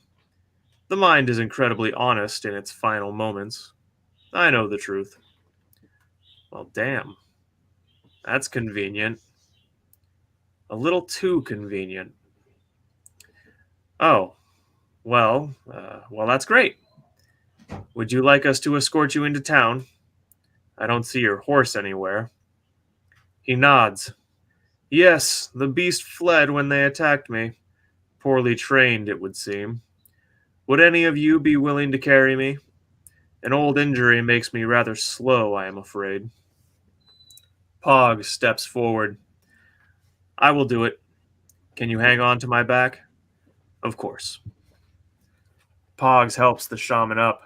The mind is incredibly honest in its final moments. I know the truth. Well, damn. That's convenient. A little too convenient. Oh, well, that's great. Would you like us to escort you into town? I don't see your horse anywhere. He nods. Yes, the beast fled when they attacked me. Poorly trained, it would seem. Would any of you be willing to carry me? An old injury makes me rather slow, I am afraid. Pog steps forward. I will do it. Can you hang on to my back? Of course. Pogs helps the shaman up.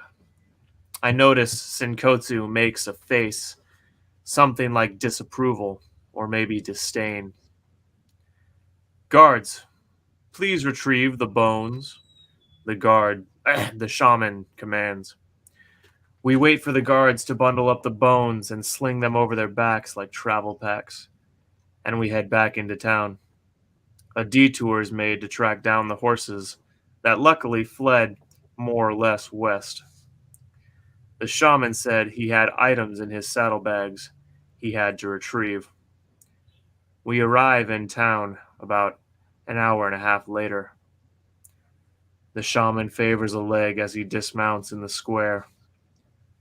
I notice Senkotsu makes a face, something like disapproval or maybe disdain. Guards, please retrieve the bones. The shaman commands. We wait for the guards to bundle up the bones and sling them over their backs like travel packs, and we head back into town. A detour is made to track down the horses that luckily fled more or less west. The shaman said he had items in his saddlebags he had to retrieve. We arrive in town about an hour and a half later. The shaman favors a leg as he dismounts in the square.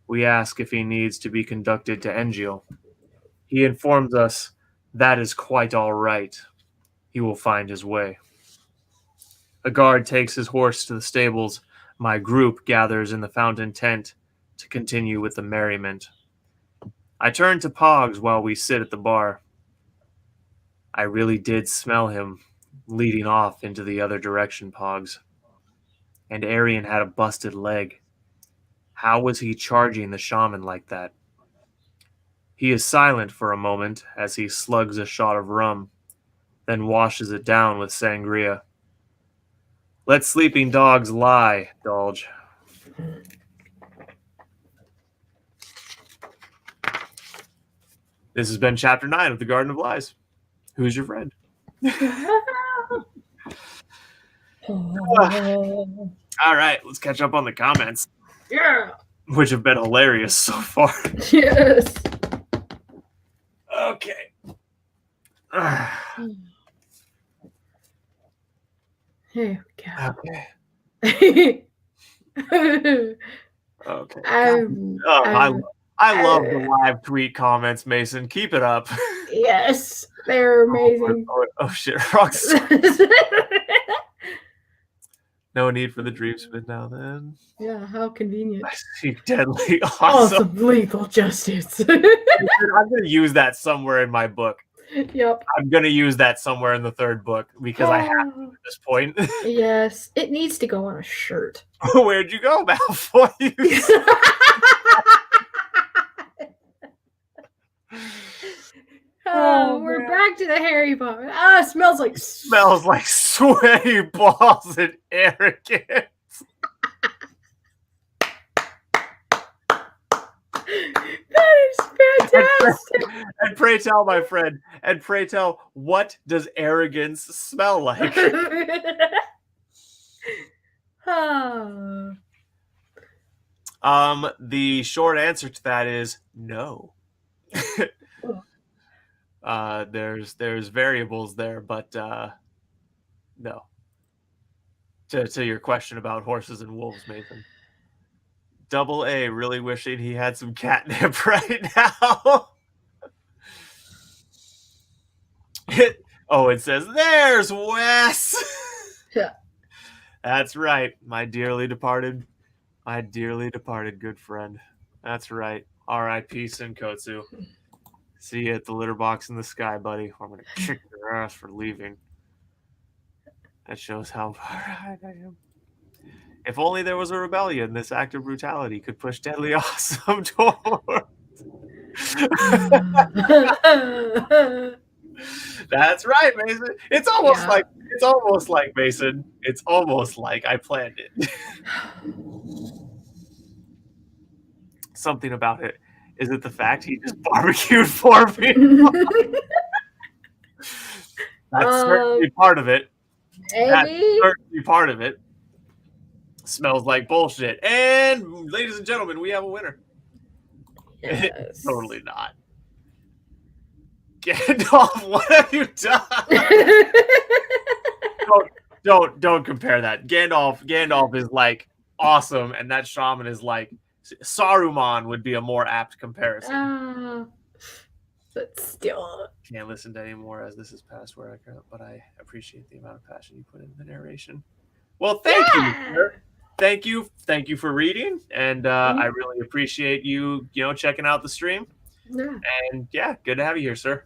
We ask if he needs to be conducted to Engiel. He informs us that is quite all right. He will find his way. A guard takes his horse to the stables. My group gathers in the fountain tent to continue with the merriment. I turn to Pogs while we sit at the bar. I really did smell him leading off into the other direction, Pogs. And Aryan had a busted leg. How was he charging the shaman like that? He is silent for a moment as he slugs a shot of rum, then washes it down with sangria. Let sleeping dogs lie, Dalj. This has been Chapter 9 of The Garden of Lies. Who's your friend? All right, let's catch up on the comments. Yeah. Which have been hilarious so far. Yes. Okay. Here we go. Okay. Okay. I love the live tweet comments, Mason. Keep it up. Yes, they're amazing. Oh shit, rocks. No need for the dream spin now then. Yeah, how convenient. I see deadly awesome lethal justice. I'm going to use that somewhere in my book. Yep. I'm going to use that somewhere in the third book because I have to at this point. Yes, it needs to go on a shirt. Where'd you go, Malfoy? We're back to the Harry Potter. It Smells like sweaty balls and arrogance. That is fantastic. And pray tell, my friend, what does arrogance smell like? The short answer to that is no. There's variables there, but no. To your question about horses and wolves, Mason. Double A really wishing he had some catnip right now. It says, there's Wes. Yeah. That's right, my dearly departed good friend. That's right. R.I.P. Senkotsu. See you at the litter box in the sky, buddy. I'm going to kick your ass for leaving. That shows how far I am. If only there was a rebellion, this act of brutality could push Deadly Awesome toward. That's right, Mason. It's almost like Mason. It's almost like I planned it. Something about it. Is it the fact he just barbecued for me? That's certainly part of it. Maybe. That's certainly part of it. Smells like bullshit. And ladies and gentlemen, we have a winner. Yes. Totally not. Gandalf, what have you done? Don't compare that. Gandalf is like awesome, and that shaman is like Saruman would be a more apt comparison. But still, can't listen to any more as this is past where I go, but I appreciate the amount of passion you put in the narration. Well, thank you, sir. Thank you for reading, and I really appreciate you checking out the stream. Yeah. And yeah, good to have you here, sir.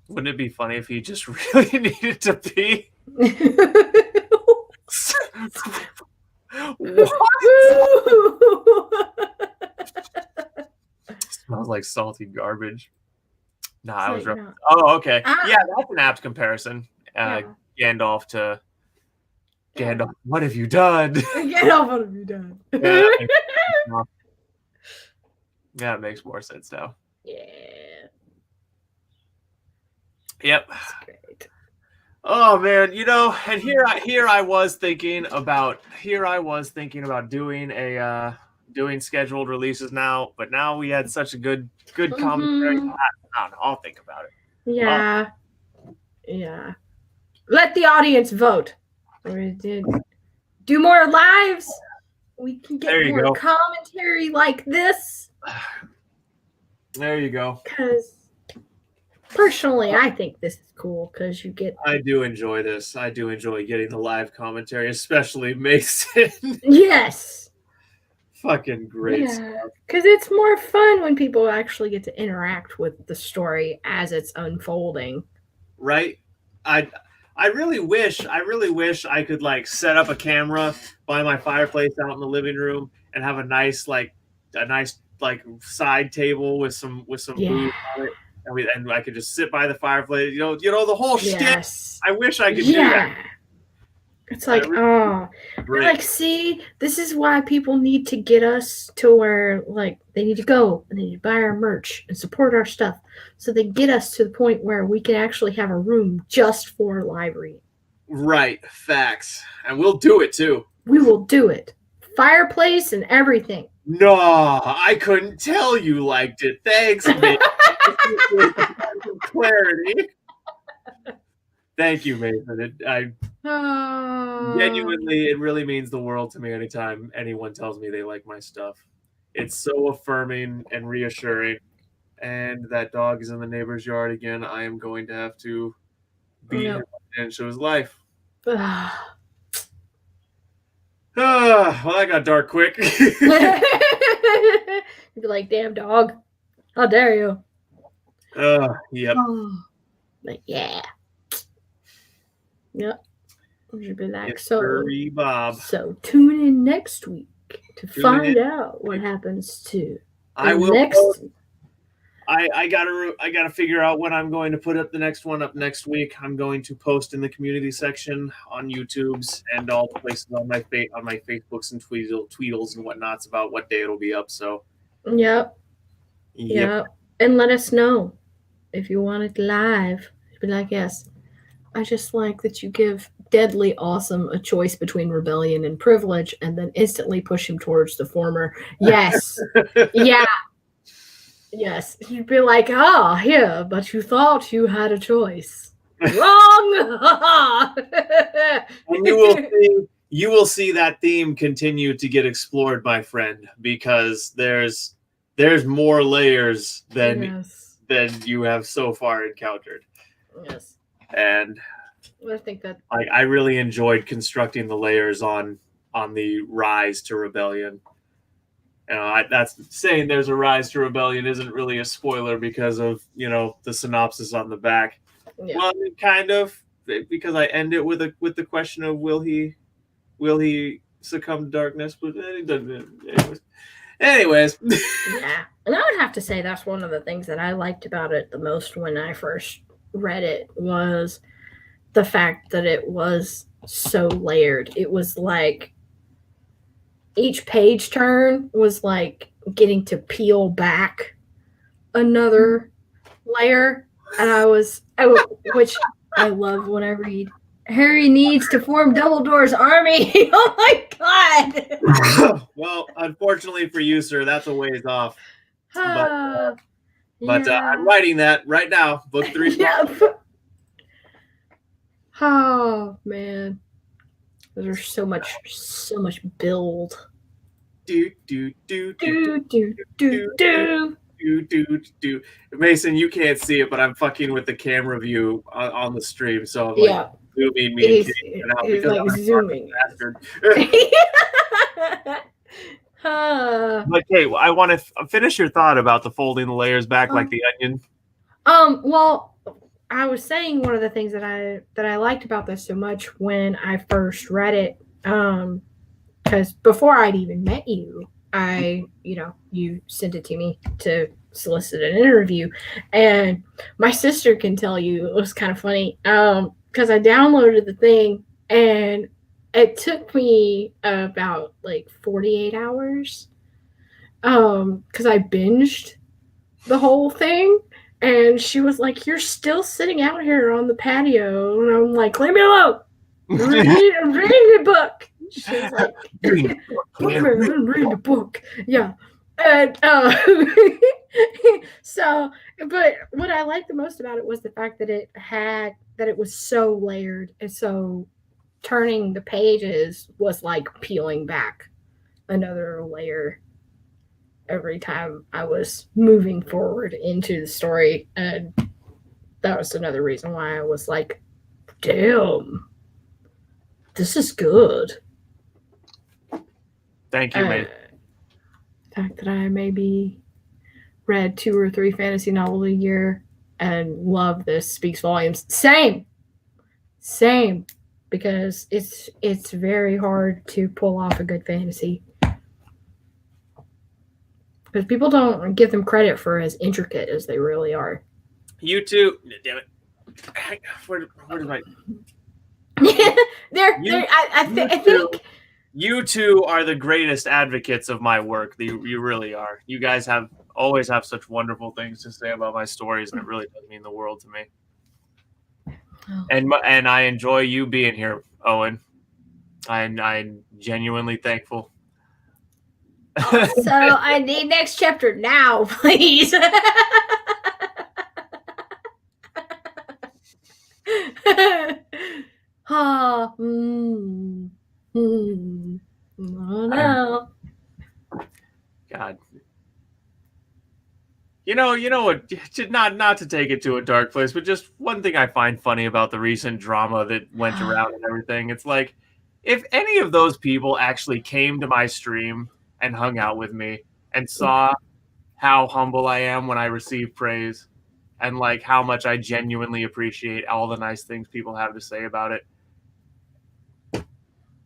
Wouldn't it be funny if he just really needed to pee? Smells like salty garbage. No, I was wrong. Oh, okay. Yeah, that's an apt comparison. Gandalf to Gandalf. What have you done? Gandalf, what have you done? Yeah, it makes more sense now. Yeah. Yep. That's great. Oh man, and here I was thinking about doing scheduled releases now, but now we had such a good commentary. I don't know, I'll think about it. Yeah. Yeah. Let the audience vote. Do more lives. We can get more commentary like this. There you go. Because personally, I think this is cool because you get. I do enjoy this. I do enjoy getting the live commentary, especially Mason. Yes. Fucking great stuff. Because it's more fun when people actually get to interact with the story as it's unfolding. Right? I really wish I could like set up a camera by my fireplace out in the living room and have a nice side table with some food on it. And I could just sit by the fireplace, the whole shit. I wish I could do that. It's like, like, see, this is why people need to get us to where, like, they need to go and they need to buy our merch and support our stuff so they get us to the point where we can actually have a room just for live reading. Right. Facts. And we'll do it, too. We will do it. Fireplace and everything. No, I couldn't tell you liked it. Thanks, man. Clarity. Thank you, Mason. Genuinely, it really means the world to me anytime anyone tells me they like my stuff. It's so affirming and reassuring. And that dog is in the neighbor's yard again. I am going to have to beat him and show his life. Well, that got dark quick. You'd be like, damn dog. How dare you? Yep. But yeah. Yep. Should be like, Bob. So tune in next week to find out what happens to next. I gotta figure out when I'm going to put up the next one up next week. I'm going to post in the community section on YouTube's and all the places on my Facebooks and Tweedles and whatnots about what day it'll be up. So. Yep. And let us know if you want it live. Be like, yes. I just like that you give Deadly Awesome a choice between rebellion and privilege and then instantly push him towards the former. Yes. Yeah. Yes, you'd be like, here, but you thought you had a choice. Wrong. And you will see that theme continue to get explored, my friend, because there's more layers than you have so far encountered. Yes. And I think that I really enjoyed constructing the layers on the rise to rebellion. That's saying there's a rise to rebellion isn't really a spoiler because of the synopsis on the back. Yeah. Well, kind of, because I end it with the question of will he succumb to darkness? But anyways. Yeah, and I would have to say that's one of the things that I liked about it the most when I first read it was the fact that it was so layered. It was like each page turn was like getting to peel back another layer, and which I love when I read. Harry needs to form Dumbledore's army. Oh my god! Well, unfortunately for you, sir, that's a ways off. But I'm writing that right now. Book 3. Yeah. Oh man, there's so much build. Mason, you can't see it, but I'm fucking with the camera view on the stream, so I'm like zooming me he's like zooming. But hey, I want to finish your thought about the folding the layers back like the onion. Well, I was saying one of the things that I liked about this so much when I first read it, because before I'd even met you, you sent it to me to solicit an interview, and my sister can tell you it was kind of funny, because I downloaded the thing and it took me about like 48 hours, because I binged the whole thing. And she was like, "You're still sitting out here on the patio." And I'm like, "Leave me alone. I'm reading the book." She's like, "Read the book." Yeah. And so, but what I liked the most about it was the fact that it was so layered. And so turning the pages was like peeling back another layer every time I was moving forward into the story. And that was another reason why I was like, damn, this is good. Thank you, mate. The fact that I maybe read 2 or 3 fantasy novels a year and love this speaks volumes. Same, because it's very hard to pull off a good fantasy. Because people don't give them credit for as intricate as they really are. You too. Damn it. Where did my... I think... You two are the greatest advocates of my work. You really are. You guys always have such wonderful things to say about my stories, and it really does mean the world to me. Oh. And I enjoy you being here, Owen. I'm genuinely thankful. So I need next chapter now, please. Oh no. God. You know what? Not to take it to a dark place, but just one thing I find funny about the recent drama that went around and everything. It's like, if any of those people actually came to my stream and hung out with me and saw how humble I am when I receive praise and like how much I genuinely appreciate all the nice things people have to say about it.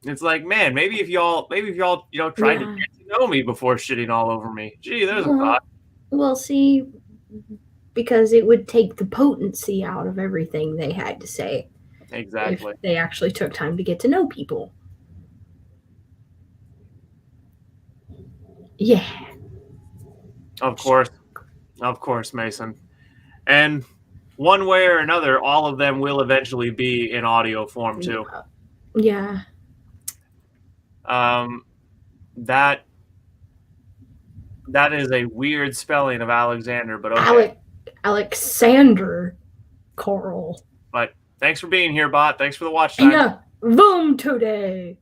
It's like, man, maybe if y'all tried to get to know me before shitting all over me. Gee, there's a thought. Well, see, because it would take the potency out of everything they had to say. Exactly. If they actually took time to get to know people. Yeah. Of course, Mason. And one way or another, all of them will eventually be in audio form too. Yeah. That That is a weird spelling of Alexander, but okay. Alexander Coral. But thanks for being here, bot. Thanks for the watch time. Yeah, voom today.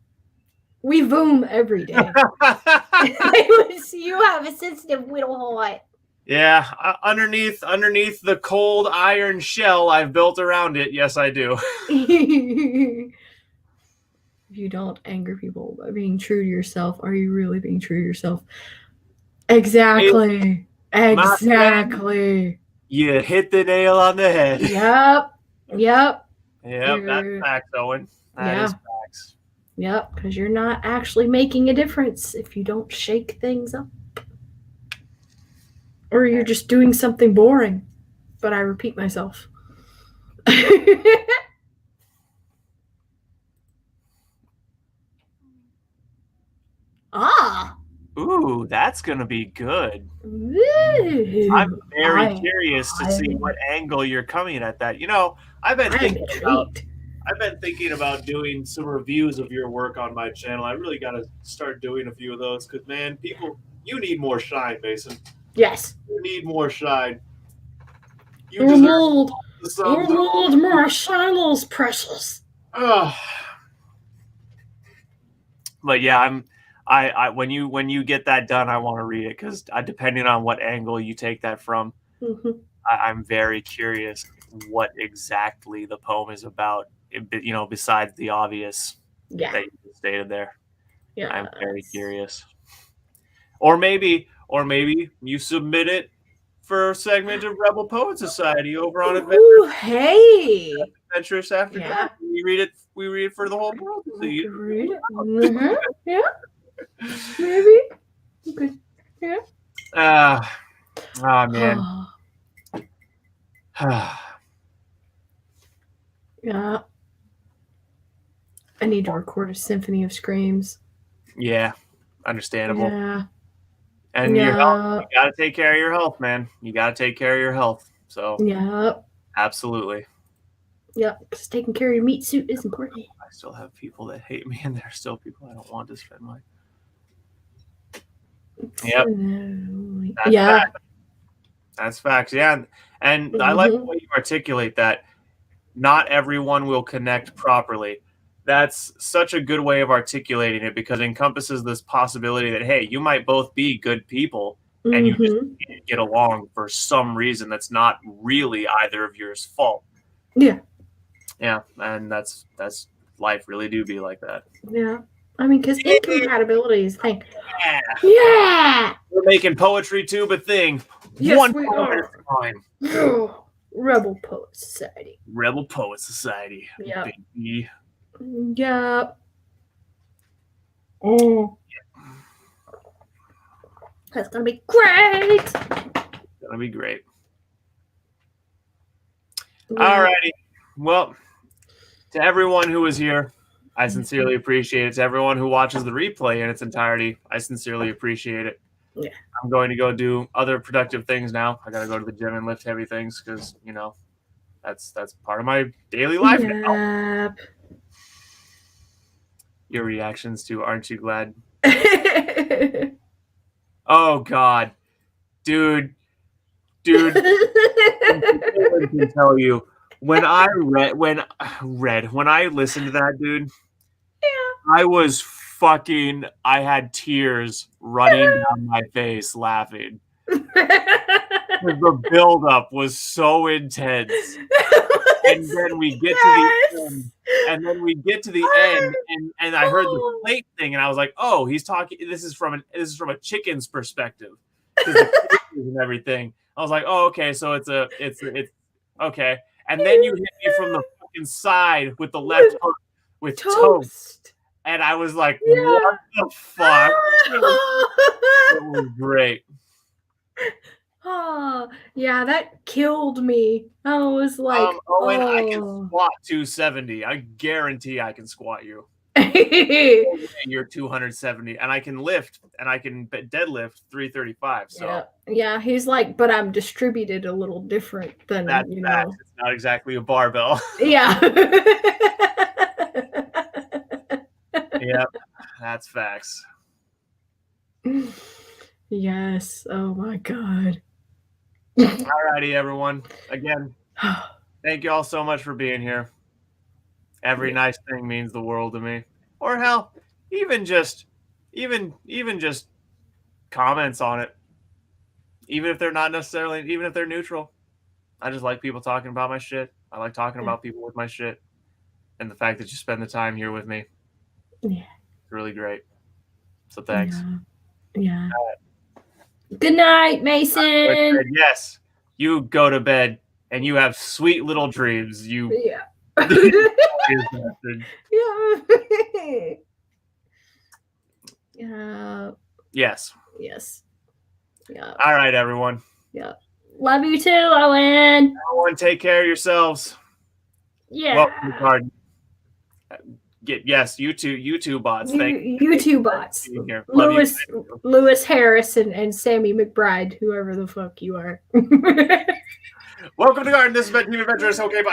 We voom every day. You have a sensitive little heart. Yeah, underneath the cold iron shell I've built around it, yes, I do. If you don't anger people by being true to yourself, are you really being true to yourself? Exactly. Exactly. You hit the nail on the head. Yep. Yep, that's facts, Owen. That is facts. Yep, because you're not actually making a difference if you don't shake things up. Or you're just doing something boring. But I repeat myself. Ooh, that's going to be good. Ooh, I'm very curious to see what angle you're coming at that. You know, I've been thinking about doing some reviews of your work on my channel. I really got to start doing a few of those because, man, you need more shine, Mason. Yes. You need more shine. You deserve more shine, those precious. But yeah, I when you get that done, I want to read it because depending on what angle you take that from, I'm very curious what exactly the poem is about. You know, besides the obvious that you stated there. Yeah, I'm very curious. Or maybe you submit it for a segment of Rebel Poet Society over on Adventurous After Dark. We read it for the whole world to see. Read it. Yeah. Maybe. Okay. Yeah. Man. Yeah. I need to record a symphony of screams. Yeah. Understandable. Yeah. And your health, you gotta take care of your health, man. You gotta take care of your health. So absolutely. Yep, because taking care of your meat suit is important. I still have people that hate me, and there are still people I don't want to spend my. Yep. That's facts. Yeah, and I like the way you articulate that. Not everyone will connect properly. That's such a good way of articulating it because it encompasses this possibility that, hey, you might both be good people and you just can't get along for some reason that's not really either of yours fault. Yeah. Yeah, and that's life really do be like that. Yeah. I mean, because incompatibility is a thing. Yeah. We're making Poetry Tube a thing. Yes, one we poem at a time. Rebel Poet Society. Rebel Poet Society. Yeah. Baby. Yep. Oh. That's gonna be great. It's gonna be great. Yeah. Alrighty. Well, to everyone who was here, I sincerely appreciate it. To everyone who watches the replay in its entirety, I sincerely appreciate it. Yeah. I'm going to go do other productive things now. I gotta go to the gym and lift heavy things because, you know, that's part of my daily life now. Your reactions to Aren't You Glad? Oh God, dude, I can tell you when I listened to that, dude, I had tears running down my face laughing. The buildup was so intense. And then we get to the end, and I heard the plate thing, and I was like, "Oh, he's talking. This is from a chicken's perspective, and everything." I was like, "Oh, okay, so it's okay." And then you hit me from the fucking side with the left hook with toast, and I was like, "What the fuck?" It was great. Oh, yeah, that killed me. I was like, Owen, I can squat 270. I guarantee I can squat you. You're 270, and I can lift, and I can deadlift 335. So yeah, he's like, but I'm distributed a little different than you know. It's not exactly a barbell. Yeah. Yep, that's facts. Yes. Oh my god. Alrighty, everyone. Again, thank you all so much for being here. Every nice thing means the world to me. Or hell, even just comments on it. Even if they're not necessarily, even if they're neutral. I just like people talking about my shit. I like talking about people with my shit. And the fact that you spend the time here with me. Yeah. It's really great. So thanks. Yeah. Good night, Mason. Yes. You go to bed and you have sweet little dreams. You Yeah. Yeah. Yes. Yes. Yeah. All right, everyone. Yeah. Love you too, Owen. Everyone, take care of yourselves. Yeah. Welcome to Garden. Yes, YouTube bots. YouTube bots. Here. Lewis Harris and Sammy McBride, whoever the fuck you are. Welcome to Garden. This has been Team Adventures. Okay, bye.